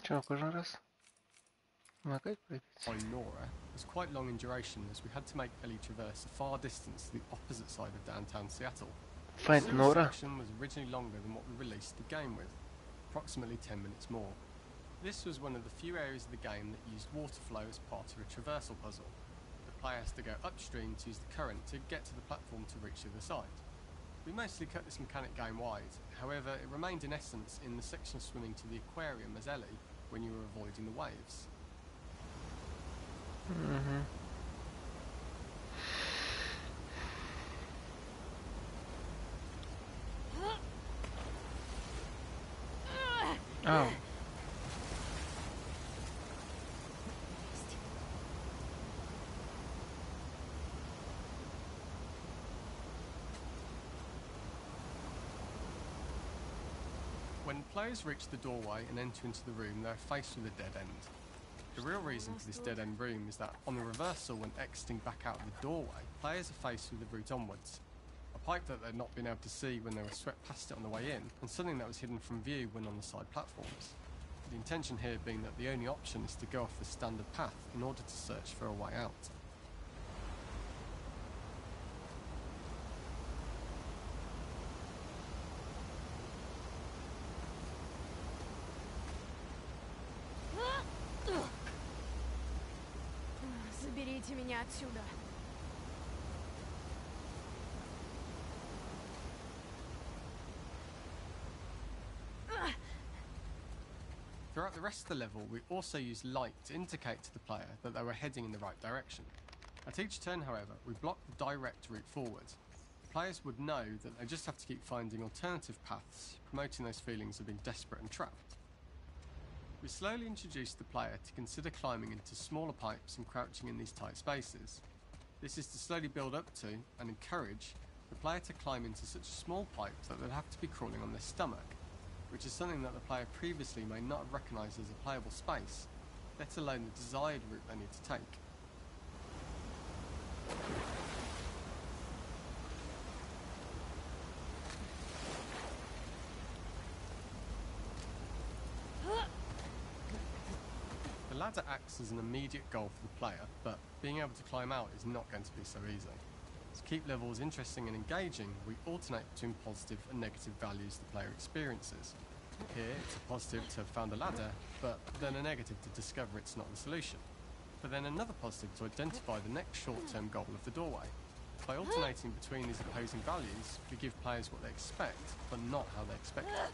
Чё, кожен раз? Опять пройдите? by Nora, was quite long in duration as we had to make Ellie traverse a far distance to the opposite side of downtown Seattle. The Find sewer Nora. section was originally longer than what we released the game with, approximately 10 minutes more. This was one of the few areas of the game that used water flow as part of a traversal puzzle. The player has to go upstream to use the current to get to the platform to reach the other side. We mostly cut this mechanic game-wide, however it remained in essence in the section swimming to the aquarium as Ellie when you were avoiding the waves. Oh. When players reach the doorway and enter into the room, they're faced with a dead end. The real reason for this dead end room is that on the reversal, when exiting back out of the doorway, players are faced with the route onwards. A pipe that they'd not been able to see when they were swept past it on the way in, and something that was hidden from view when on the side platforms. The intention here being that the only option is to go off the standard path in order to search for a way out. Заберите меня отсюда. Throughout the rest of the level, we also used light to indicate to the player that they were heading in the right direction. At each turn, however, we blocked the direct route forward. Players would know that they just have to keep finding alternative paths, promoting those feelings of being desperate and trapped. We slowly introduced the player to consider climbing into smaller pipes and crouching in these tight spaces. This is to slowly build up to, and encourage, the player to climb into such a small pipe that they'd have to be crawling on their stomach, which is something that the player previously may not have recognised as a playable space, let alone the desired route they need to take. The ladder acts as an immediate goal for the player, but being able to climb out is not going to be so easy. To keep levels interesting and engaging, we alternate between positive and negative values the player experiences. Here, it's a positive to have found a ladder, but then a negative to discover it's not the solution. but then another positive to identify the next short-term goal of the doorway. By alternating between these opposing values, we give players what they expect, but not how they expect it.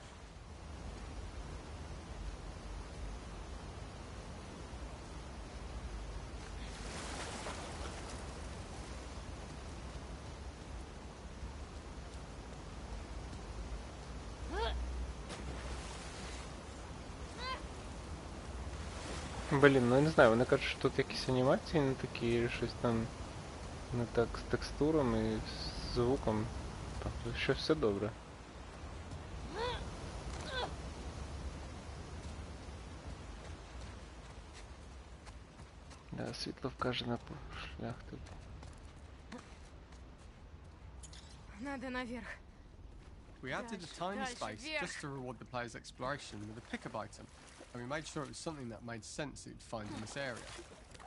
Блін, ну я не знаю, вони кажуть, що тут якісь анімації не такі, щось там не так з текстурами і з звуком. Тобто, що все добре. Да, світло вкаже на шлях тут. Надо наверх. We added a tiny Дальше, space вверх. just to reward the player's exploration with a pickup item, and we made sure it was something that made sense that you'd find in this area.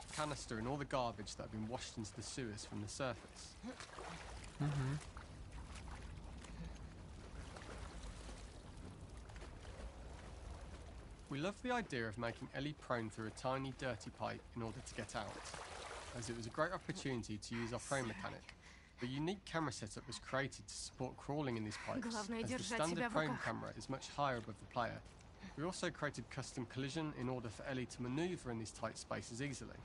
A canister and all the garbage that had been washed into the sewers from the surface. We loved the idea of making Ellie prone through a tiny dirty pipe in order to get out, as it was a great opportunity to use our prone mechanic. The unique camera setup was created to support crawling in these pipes, Главное as the держать standard себя в prone руках. camera is much higher above the player. We also created custom collision in order for Ellie to maneuver in these tight spaces easily.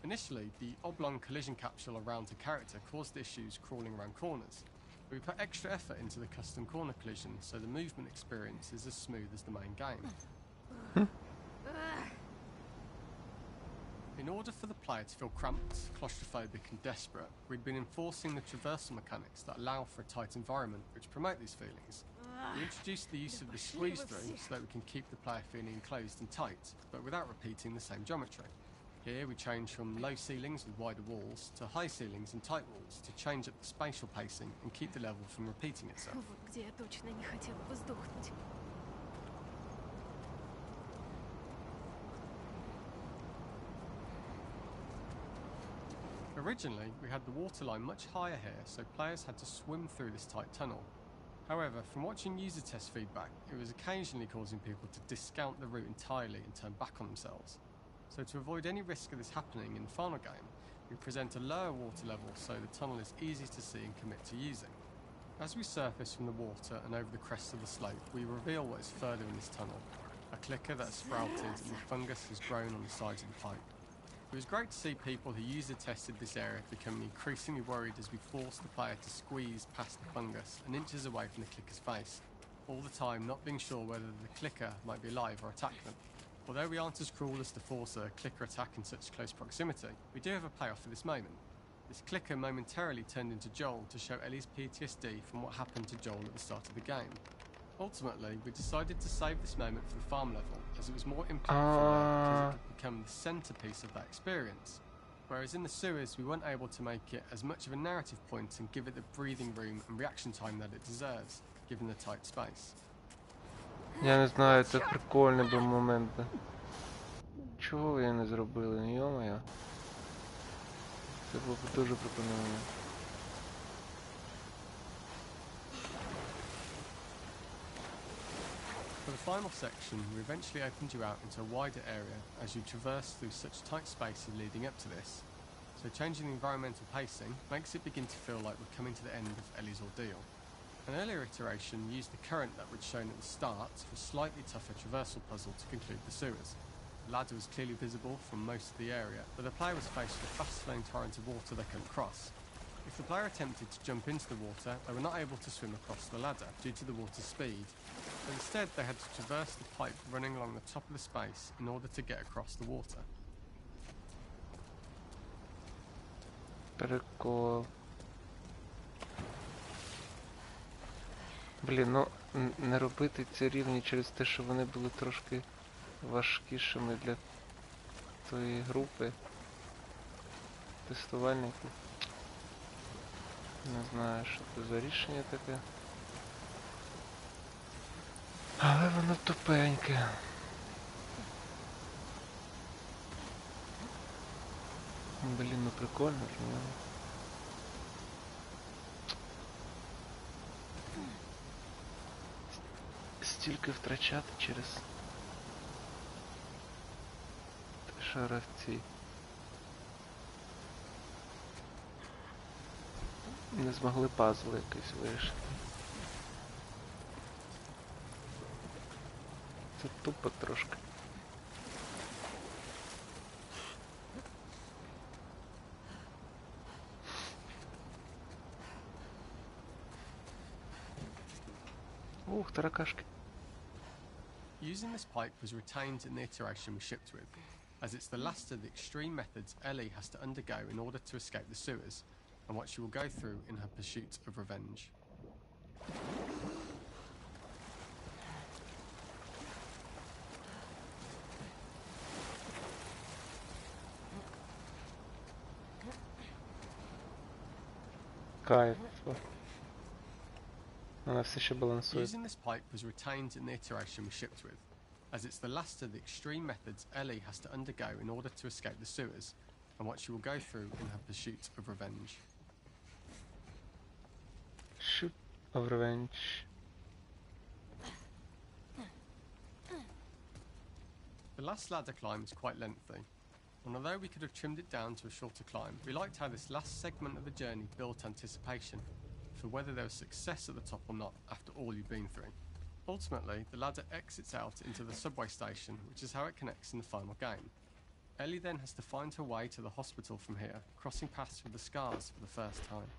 Initially, the oblong collision capsule around her character caused issues crawling around corners. We put extra effort into the custom corner collision so the movement experience is as smooth as the main game. In order for the player to feel cramped, claustrophobic and desperate, we'd been enforcing the traversal mechanics that allow for a tight environment which promote these feelings. We introduced the use of the squeeze through so that we can keep the player feeling enclosed and tight, but without repeating the same geometry. Here we change from low ceilings with wider walls to high ceilings and tight walls to change up the spatial pacing and keep the level from repeating itself. Вот где я точно не хотела бы сдохнуть. Originally, we had the water line much higher here, so players had to swim through this tight tunnel. However, from watching user test feedback, it was occasionally causing people to discount the route entirely and turn back on themselves. So to avoid any risk of this happening in the final game, we present a lower water level so the tunnel is easy to see and commit to using. As we surface from the water and over the crest of the slope, we reveal what is further in this tunnel. A clicker that has sprouted and the fungus has grown on the sides of the pipe. It was great to see people who user tested this area becoming increasingly worried as we forced the player to squeeze past the fungus and inches away from the clicker's face, all the time not being sure whether the clicker might be alive or attack them. Although we aren't as cruel as to force a clicker attack in such close proximity, we do have a payoff for this moment. This clicker momentarily turned into Joel to show Ellie's PTSD from what happened to Joel at the start of the game. Ultimately, we decided to save this moment for the farm level, as it was more impactful there because it could become the centerpiece of that experience. Whereas in the sewers, we weren't able to make it as much of a narrative point and give it the breathing room and reaction time that it deserves, given the tight space. Я не знаю, це прикольний був момент. Чого я не зробили, йо-моє. Це був дуже прикольний момент. For the final section, we eventually opened you out into a wider area as you traverse through such tight spaces leading up to this. So changing the environmental pacing makes it begin to feel like we're coming to the end of Ellie's ordeal. An earlier iteration used the current that we'd shown at the start for a slightly tougher traversal puzzle to conclude the sewers. The ladder was clearly visible from most of the area, but the player was faced with a fast-flowing torrent of water they couldn't cross. If the player attempted to jump into the water, they were not able to swim across the ladder due to the water's speed, but instead they had to traverse the pipe running along the top of the space in order to get across the water. Прикол. Блін, ну не робити ці рівні через те, що вони були трошки важкішими для тої групи тестувальників. Не знаю, що це за рішення таке. Але воно тупеньке. Блін, ну прикольно ж, ну. Стільки втрачати через те, що гравці не змогли пазл якийсь вирішити. Це тупо трошки. Ух, таракашки. Using this pipe was retained in the iteration we shipped with, as it's the last of the extreme methods Ellie has to undergo in order to escape the sewers, and what she will go through in her pursuit of revenge. Кайф. Вона все ще балансує. Using this pipe was retained in the iteration we shipped with, as it's the last of the extreme methods Ellie has to undergo in order to escape the sewers, and what she will go through in her pursuit of revenge. Shoot of revenge. The last ladder climb is quite lengthy, and although we could have trimmed it down to a shorter climb, we liked how this last segment of the journey built anticipation for whether there was success at the top or not after all you've been through. Ultimately, the ladder exits out into the subway station, which is how it connects in the final game. Ellie then has to find her way to the hospital from here, crossing paths with the scars for the first time.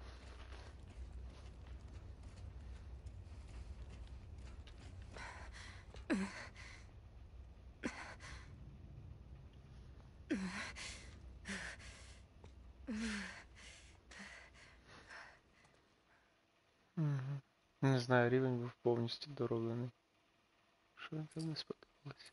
Не знаю, рівень був повністю дороблений. Що вам там не сподобалось?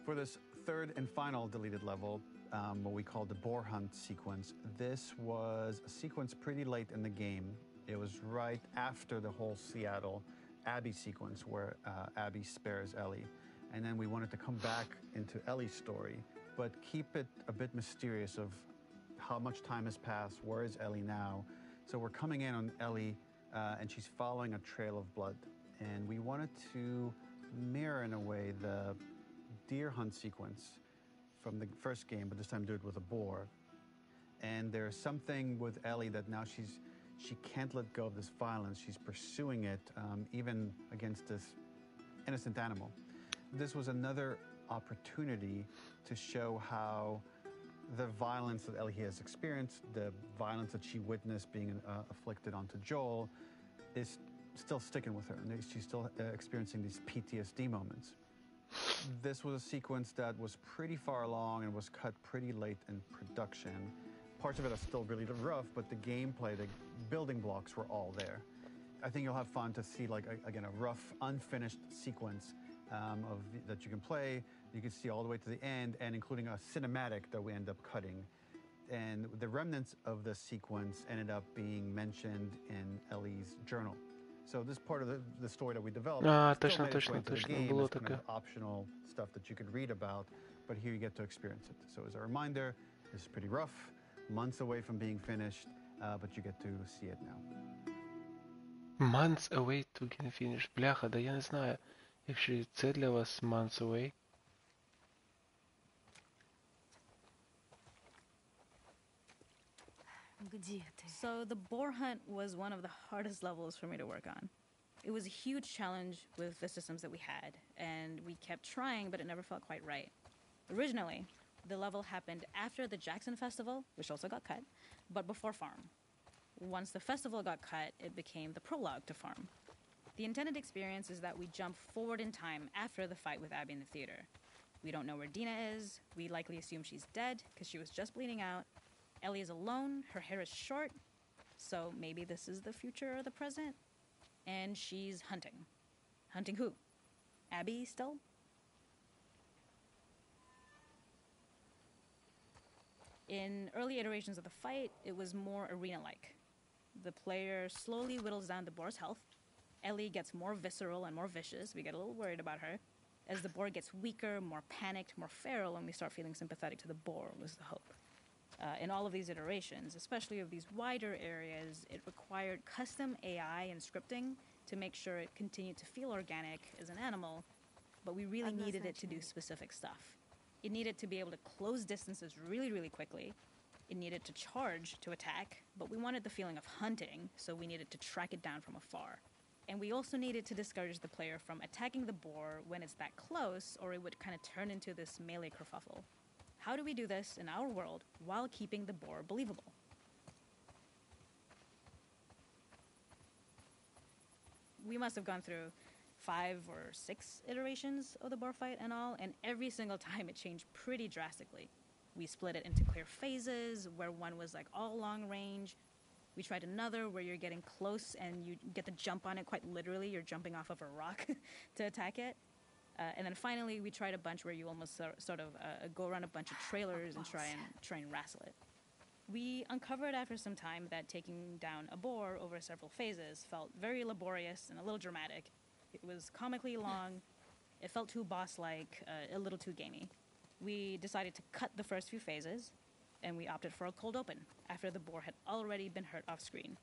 For this third and final deleted level, what we call the boar hunt sequence, this was a sequence pretty late in the game. It was right after the whole Seattle Abby sequence where Abby spares Ellie. And then we wanted to come back into Ellie's story, but keep it a bit mysterious of how much time has passed, where is Ellie now? So we're coming in on Ellie and she's following a trail of blood. And we wanted to mirror in a way the deer hunt sequence from the first game, but this time do it with a boar. And there's something with Ellie that now she can't let go of this violence. She's pursuing it, even against this innocent animal. This was another opportunity to show how the violence that Ellie has experienced, the violence that she witnessed being afflicted onto Joel, is still sticking with her. And she's still experiencing these PTSD moments. This was a sequence that was pretty far along and was cut pretty late in production. Parts of it are still really rough, but the gameplay, the building blocks were all there. I think you'll have fun to see, like, again, a rough, unfinished sequence that you can play. You can see all the way to the end, and including a cinematic that we end up cutting. And the remnants of the sequence ended up being mentioned in Ellie's journal. So this part of the story that we developed still made its way into the game as kind of optional stuff that you could read about, but here you get to experience it. So as a reminder, this is pretty rough, months away from being finished, but you get to see it now. Months away to get finished. Бляха, да я не знаю, якщо це для вас months away. So the boar hunt was one of the hardest levels for me to work on. It was a huge challenge with the systems that we had, and we kept trying, but it never felt quite right. Originally, the level happened after the Jackson Festival, which also got cut, but before Farm. Once the festival got cut, it became the prologue to Farm. The intended experience is that we jump forward in time after the fight with Abby in the theater. We don't know where Dina is. We likely assume she's dead because she was just bleeding out. Ellie is alone, her hair is short, so maybe this is the future or the present. And she's hunting. Hunting who? Abby still? In early iterations of the fight, it was more arena-like. the player slowly whittles down the boar's health. Ellie gets more visceral and more vicious. We get a little worried about her. As the boar gets weaker, more panicked, more feral, and we start feeling sympathetic to the boar, was the hope. In all of these iterations, especially of these wider areas, it required custom AI and scripting to make sure it continued to feel organic as an animal, but we really needed it to do specific stuff. It needed to be able to close distances really, really quickly. It needed to charge to attack, but we wanted the feeling of hunting, so we needed to track it down from afar. And we also needed to discourage the player from attacking the boar when it's that close, or it would kind of turn into this melee kerfuffle. How do we do this in our world while keeping the boar believable? We must have gone through 5 or 6 iterations of the boar fight and all, and every single time it changed pretty drastically. We split it into clear phases, where one was like all long range. We tried another where you're getting close and you get the jump on it, quite literally, you're jumping off of a rock to attack it. And then finally, we tried a bunch where you almost sort of go around a bunch of trailers and try and wrestle it. We uncovered after some time that taking down a boar over several phases felt very laborious and a little dramatic. It was comically long, it felt too boss-like, a little too gamey. We decided to cut the first few phases, and we opted for a cold open after the boar had already been hurt off screen.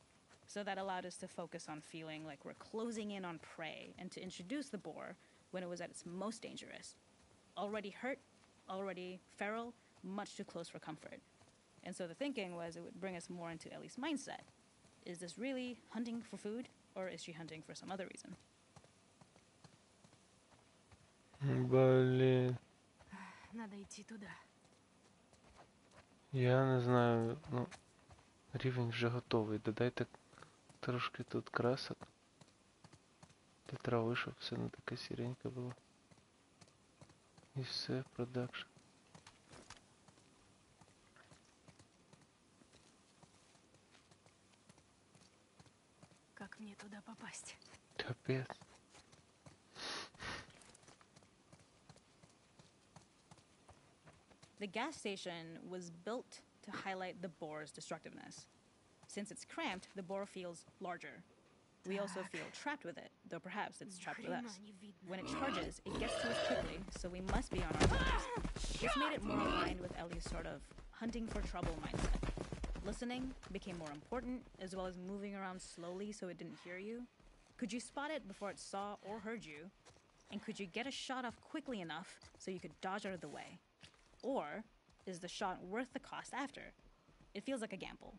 So that allowed us to focus on feeling like we're closing in on prey and to introduce the boar when it was at its most dangerous. Already hurt, already feral, much too close for comfort. And so the thinking was it would bring us more into Ellie's mindset. Is this really hunting for food, or is she hunting for some other reason? Блін. Надо идти туда. Я не знаю, ну, рівень вже готовий. Додайте трошки тут красок. Та трави, щоб все не таке сіреньке було. І все, продакшн. Как мне туда попасть? Капець. The gas station was built to highlight the boar's destructiveness. Since it's cramped, the boar feels larger. We also feel trapped with it, though perhaps it's trapped with us. When it charges, it gets to us quickly, so we must be on our toes. This made it more aligned with Ellie's sort of hunting for trouble mindset. Listening became more important, as well as moving around slowly so it didn't hear you. Could you spot it before it saw or heard you? And could you get a shot off quickly enough so you could dodge out of the way? Or is the shot worth the cost after? It feels like a gamble.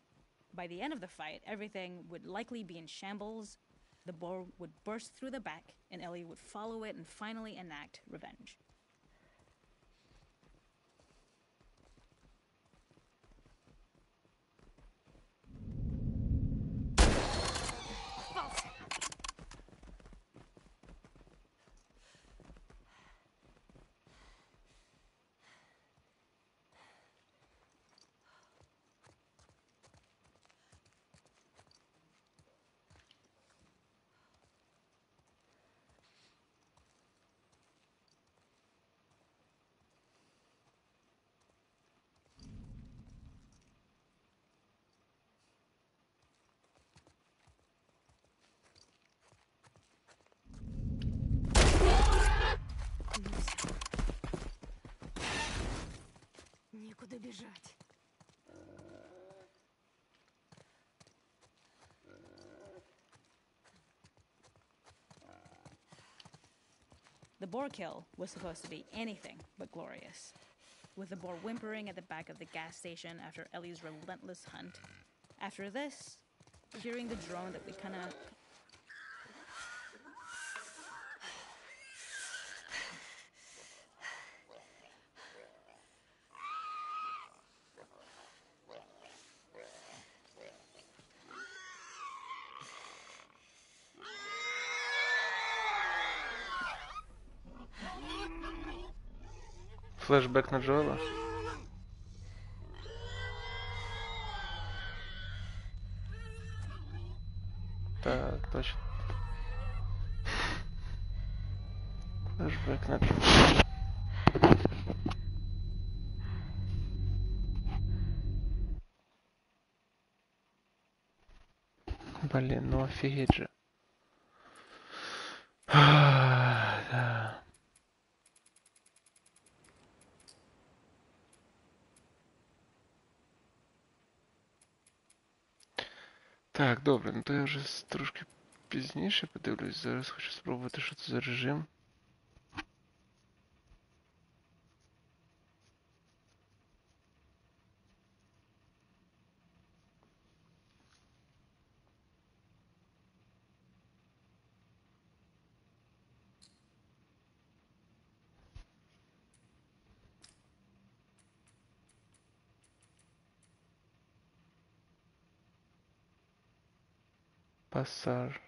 By the end of the fight, everything would likely be in shambles, the boar would burst through the back, and Ellie would follow it and finally enact revenge. Некуда бежать. The boar kill was supposed to be anything but glorious. With the boar whimpering at the back of the gas station after Ellie's relentless hunt. After this, hearing the drone that we kind of... Флешбек на Джоела. Так, точно. Флешбек на Джоела. Блін, ну офігеть же. Да. Так, добре, ну то я вже трошки пізніше подивлюсь. Зараз хочу спробувати, що це за режим. Пасаж.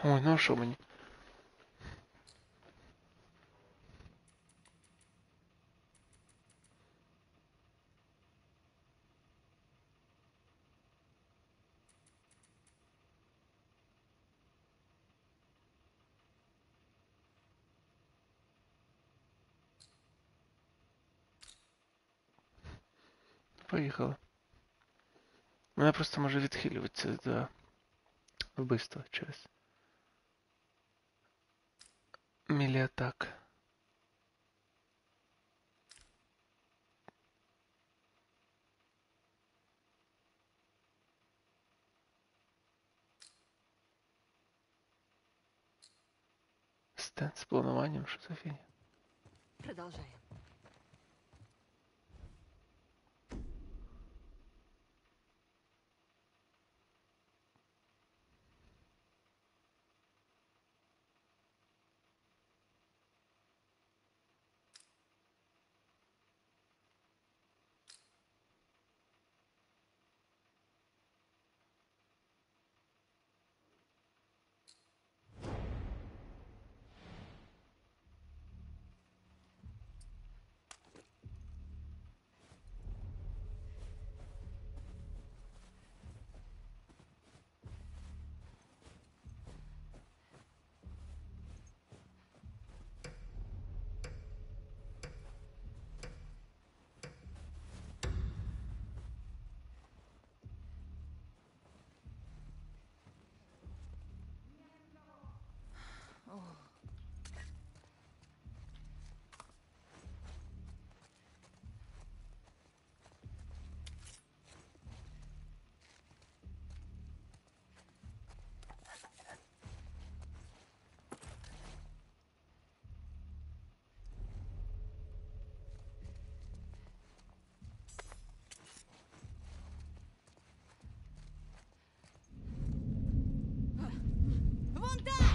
Ой, ну а що мені? Поїхали. Мене просто може відхилюватися за вбивство через мілі-атак. Стенд з плануванням, що за фігня? Продолжаем. Вон там!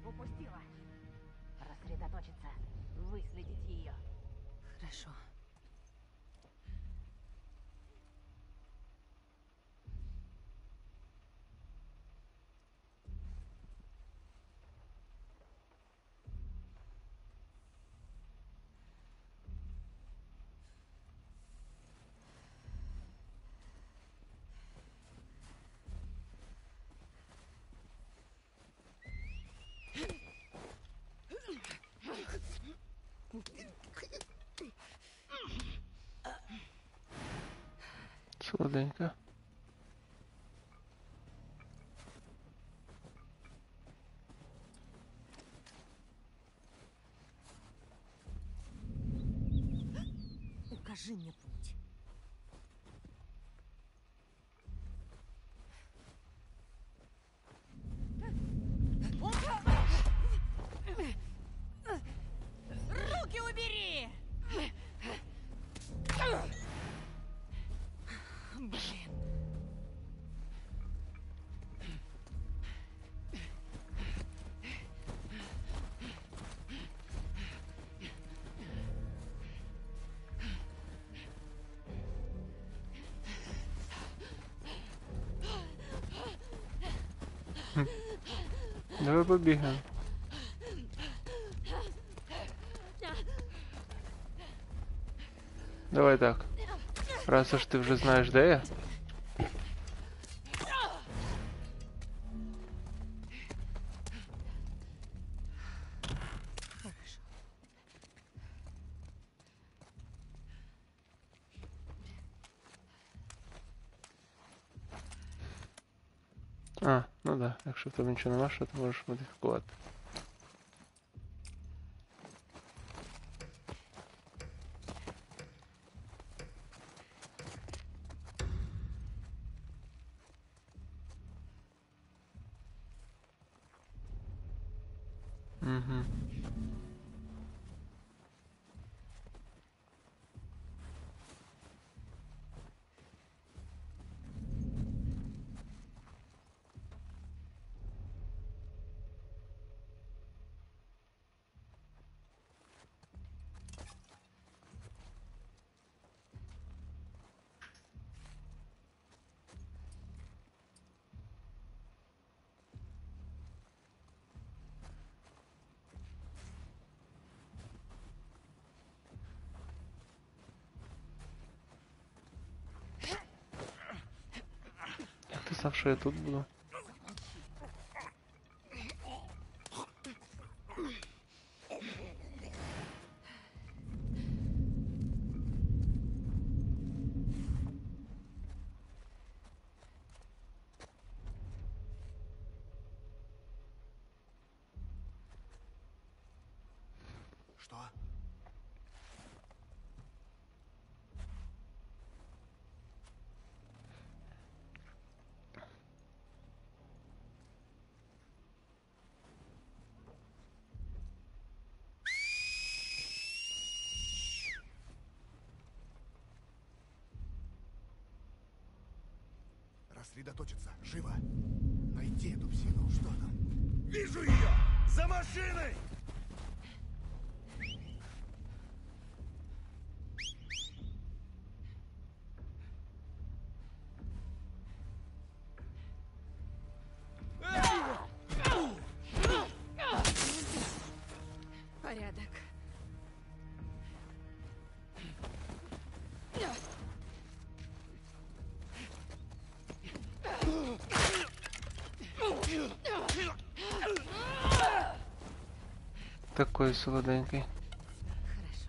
Упустила. Рассредоточиться. Выследить ее. Хорошо. Солоденько. Укажи мне путь. Давай побігаємо. Давай так. Раз уж ти вже знаєш, де я. А, ну да, якщо в тебе нічого нема, що ти можеш модифікувати. Угу. Я писав, що я тут буду. Что? Рассредоточиться. Живо. Найти эту псину. Что там? Вижу ее! За машиной! Порядок. Такой солоденький. Хорошо.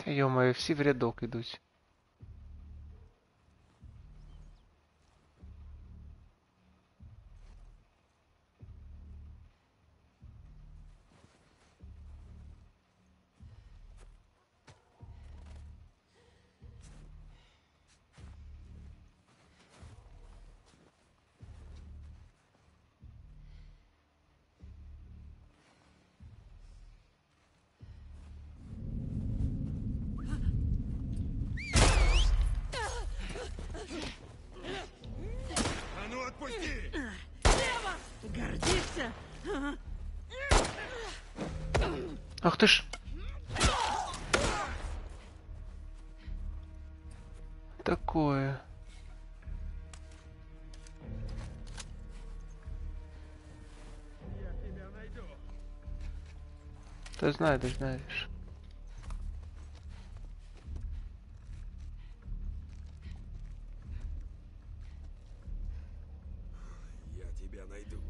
Та йо-моє, всі в рядок ідуть. А ну отпусти! Гордишься? Ах ти ж. Такое. Я тебя найду! Та знайдеш, знайдеш. Я тебя найду.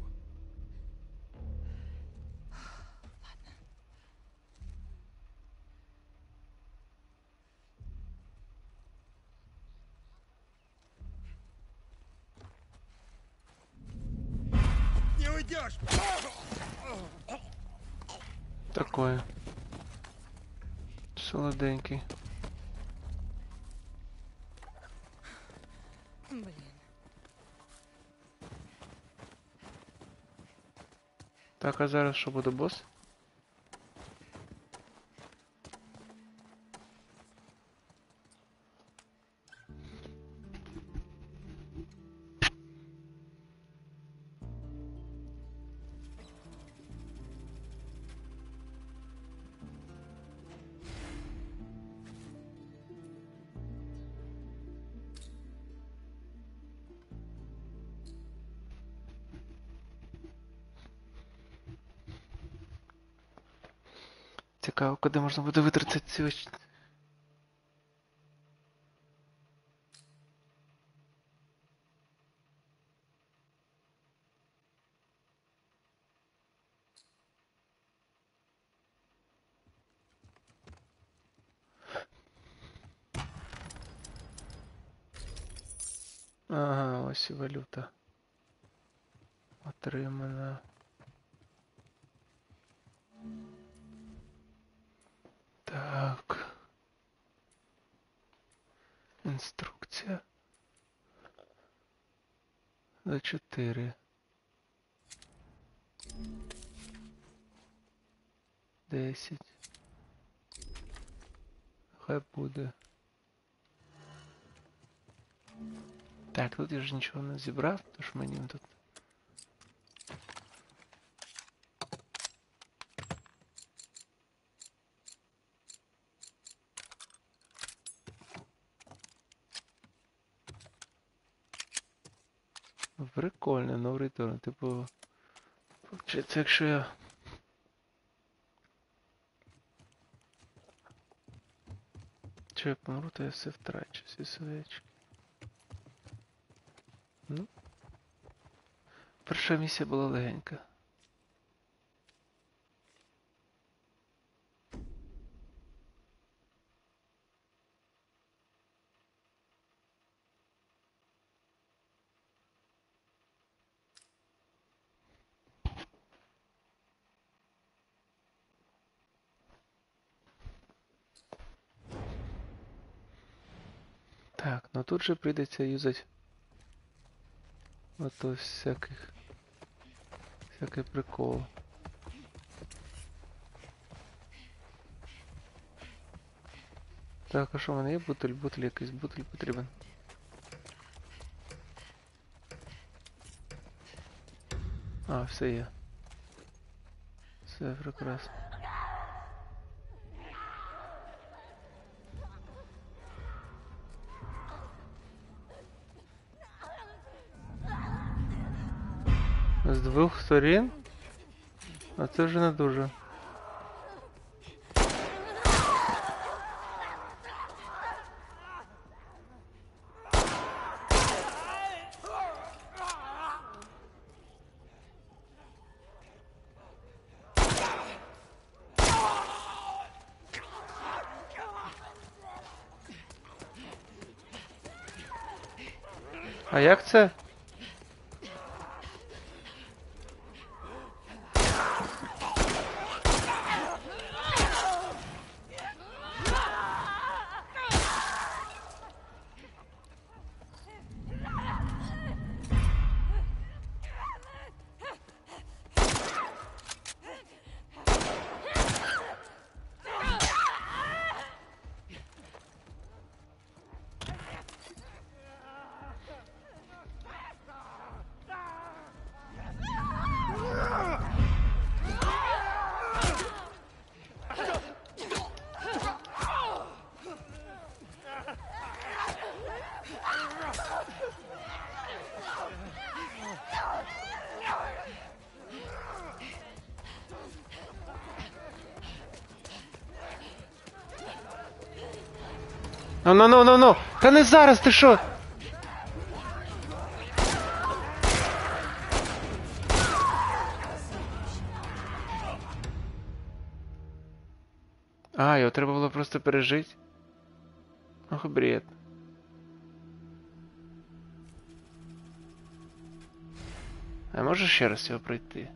Не уйдешь! Такое. Солоденький. Блин. Так, а зараз що буде, бос? Цікаво, куди можна буде витратити ці очі. Ага, ось і валюта. Отримана. Так. Інструкція. За 4. 10. Хай буде. Так, тут я ж нічого не зібрав, тож мені тут. Прикольно, новий торн. Типу, це якщо я... Якщо я помру, то я все втрачу, всі свої очки. Ну. Перша місія була легенька. Так, ну тут же прийдеться юзати ото всякий прикол. Так, а що в мене є бутиль? Бутиль якийсь, бутиль потрібен. А, все є. Все прекрасно. З двох сторін? А це вже не дуже. А як це? Ну. Та не зараз, ти що? А, його треба було просто пережити. Ох, бред. А можеш ще раз його пройти?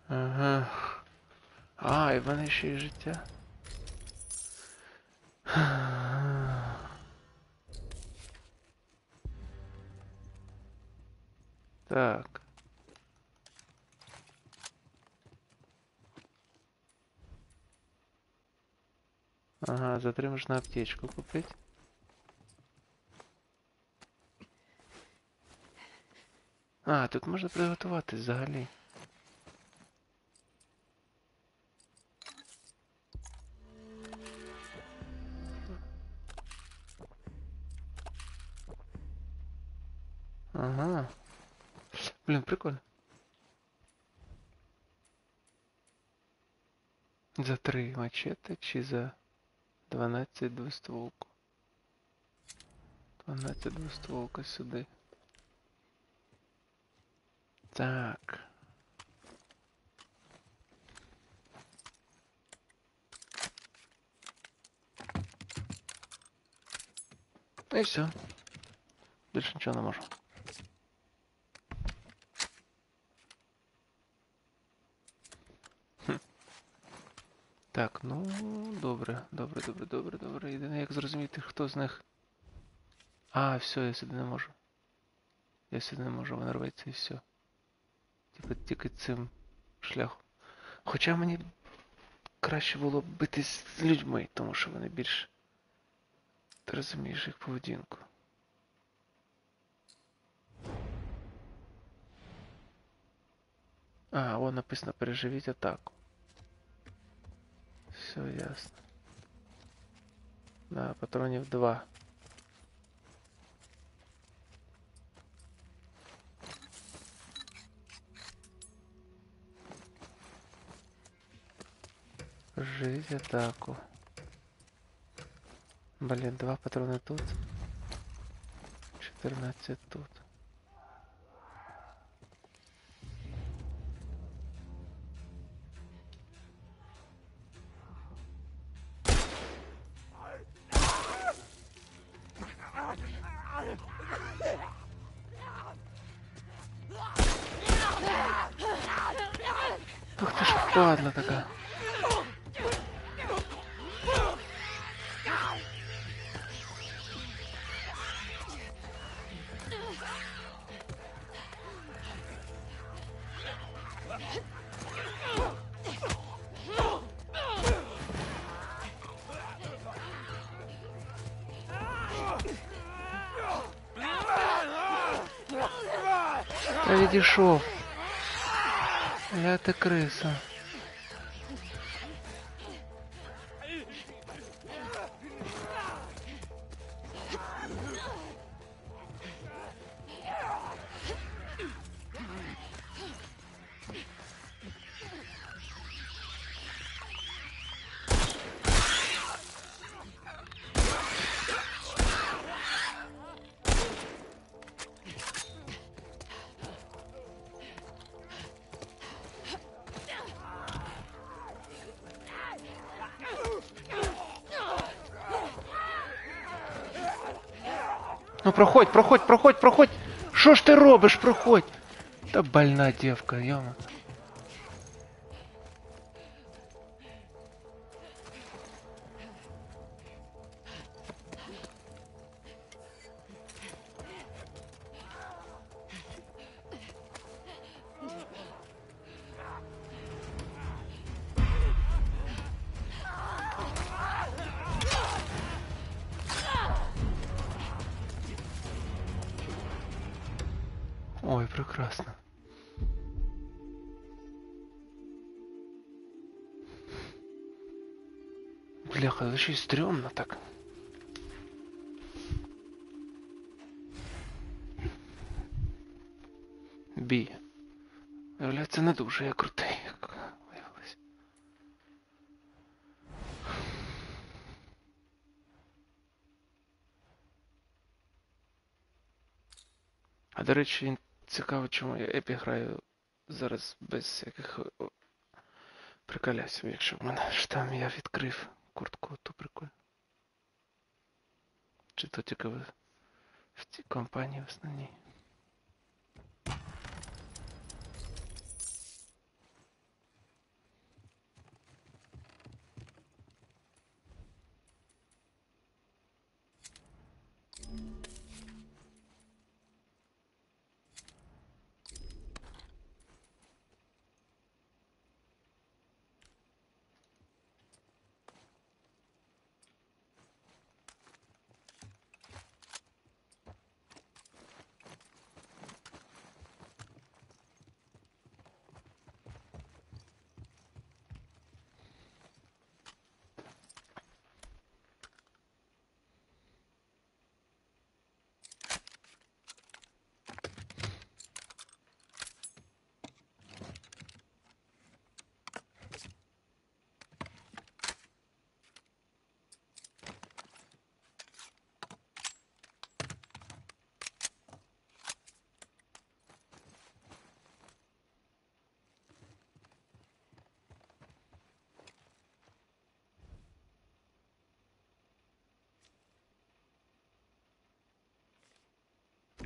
Ага. А, і в мене ще й життя. Так. Ага, за 3 можна аптечку купити. А, тут можна приготуватись взагалі. Ага. Блін, прикольно. За 3 мачете чи за 12 двостволку? 12 двостволка сюди. Так. І все. Більше нічого не можу. Так, ну, добре. Єдине, як зрозуміти, хто з них... А, все, я сюди не можу. Вона рветься і все. Тільки цим шляхом. Хоча мені краще було б битись з людьми, тому що вони більш... Ти розумієш їх поведінку. А, вон написано переживіть атаку. Все ясно. Да, патронів 2. Переживіть атаку. Блін, 2 патрони тут. 14 тут. Ух ти ж падла така. Я відійшов. Я ти криса. Ну проходь! Що ж ти робиш? Проходь! Та больна девка, ёма. Ой, прекрасно. Бляха, это еще и стрёмно так. бій. Виявляється, не дуже я крутий, як виявилось. А до речі, цікаво, чому я епі граю зараз без всяких приколясів, якщо в мене ж там я відкрив куртку, то прикольно. Чи то тільки в цій компанії в основній.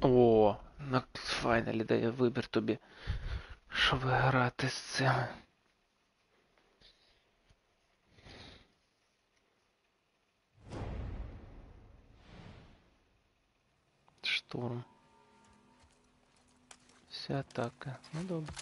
О, на файналі дає вибір тобі, щоб грати з цими. Штурм. Вся атака. Ну добре.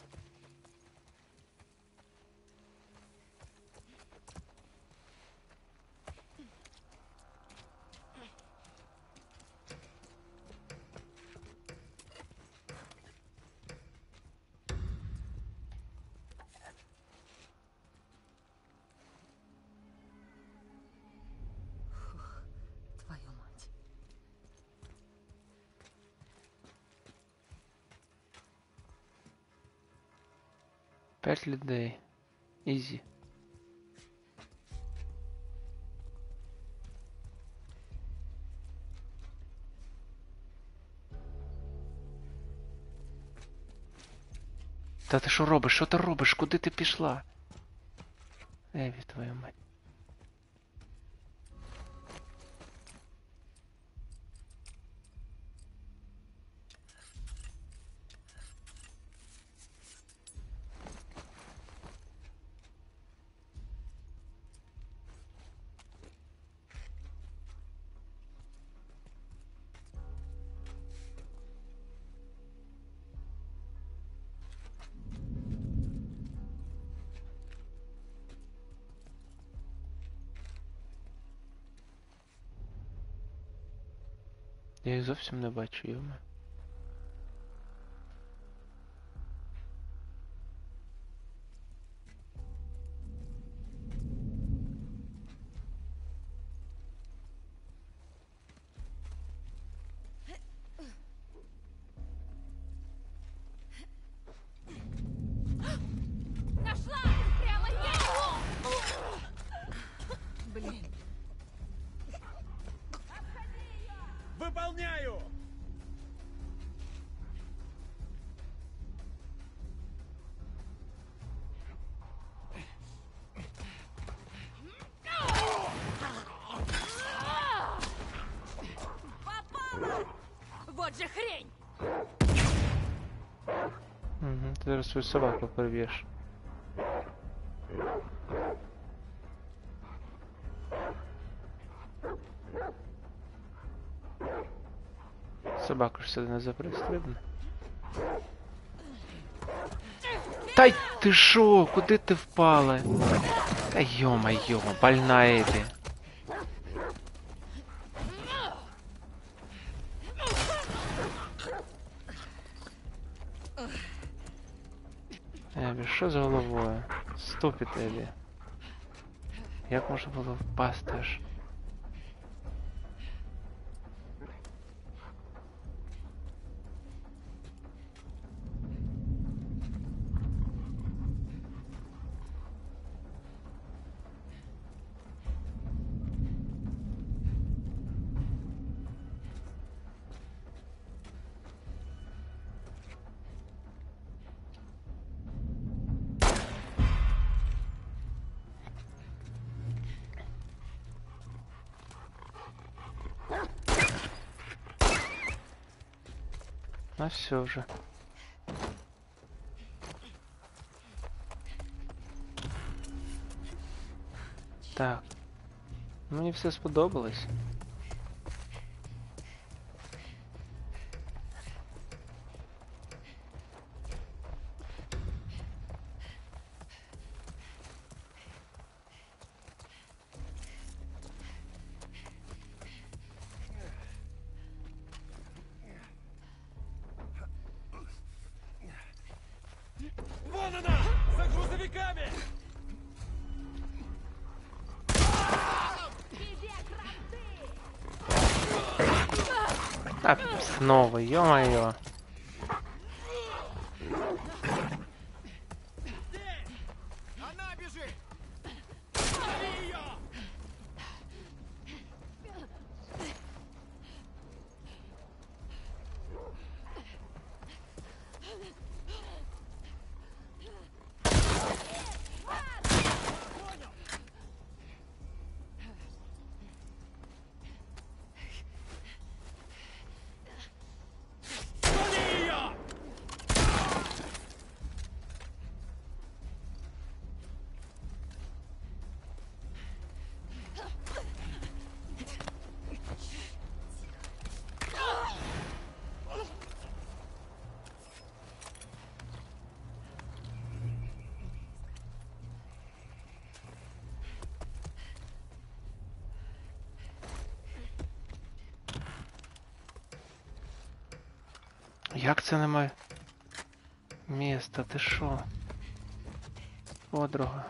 Твою мать. П'ять людей. Ізі. Та ти що робиш? Що ти робиш? Куди ти пішла? Еві, твою мать. Я їх зовсім не бачу, йома. Нашла! Прямо здесь! Блин. Выполняю! Попала! Вот же хрень! Угу, ти зараз свою собаку переб'єш. Собаку ж сюди не запристрибне. Та й ти шо? Куди ти впала? Та йо-майо, больна Ебі. Ебі, що з головою? Ступід, Ебі. Як можна було впасти аж? А все вже. Так. Мені все сподобалось. Вон она! За грузовиками! А, снова, ё-моё. Она бежит! Лови ее! Лови ее! Як це немає міста? Ти шо? Подруга.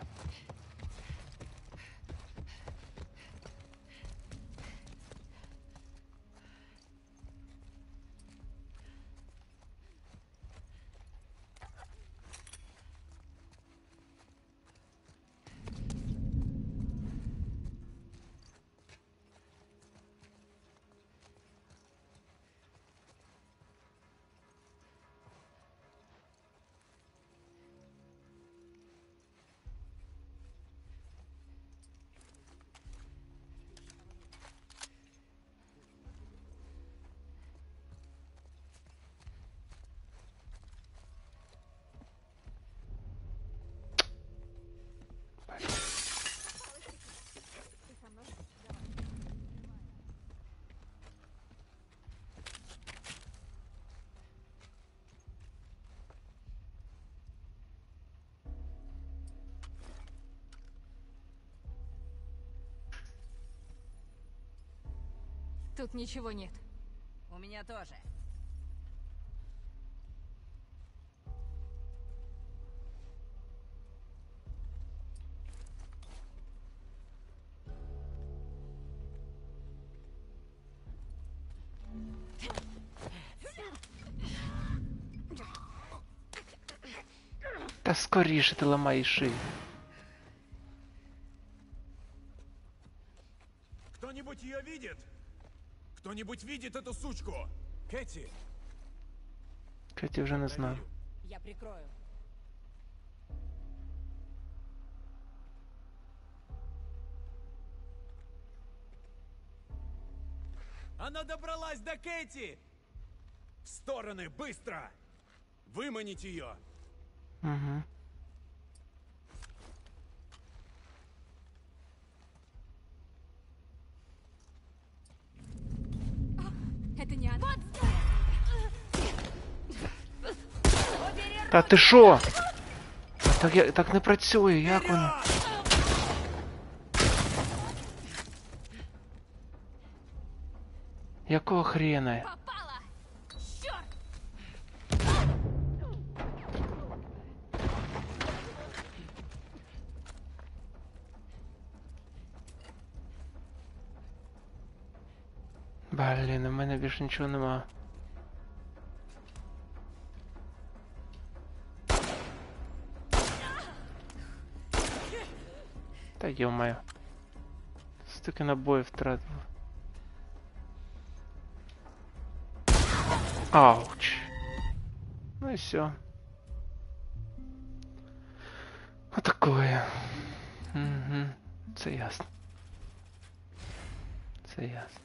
Тут ничего нет. У меня тоже. Та скоріше ти ламаєш шию. Кто-нибудь ее видит? Кто-нибудь видит эту сучку? Кэти! Кеті вже не знаю. Я прикрою. Она добралась до Кэти! В стороны, быстро! Выманить ее! Угу. Это не она. Та ти шо? Так не працює, як воно? Якого хрена? Попала! Черт! Блін, у мене більше нічого нема. Та йо-моє. Стільки набоїв втратив. Ауч. Ну и все. Вот такое. Угу. Це ясно. Це ясно.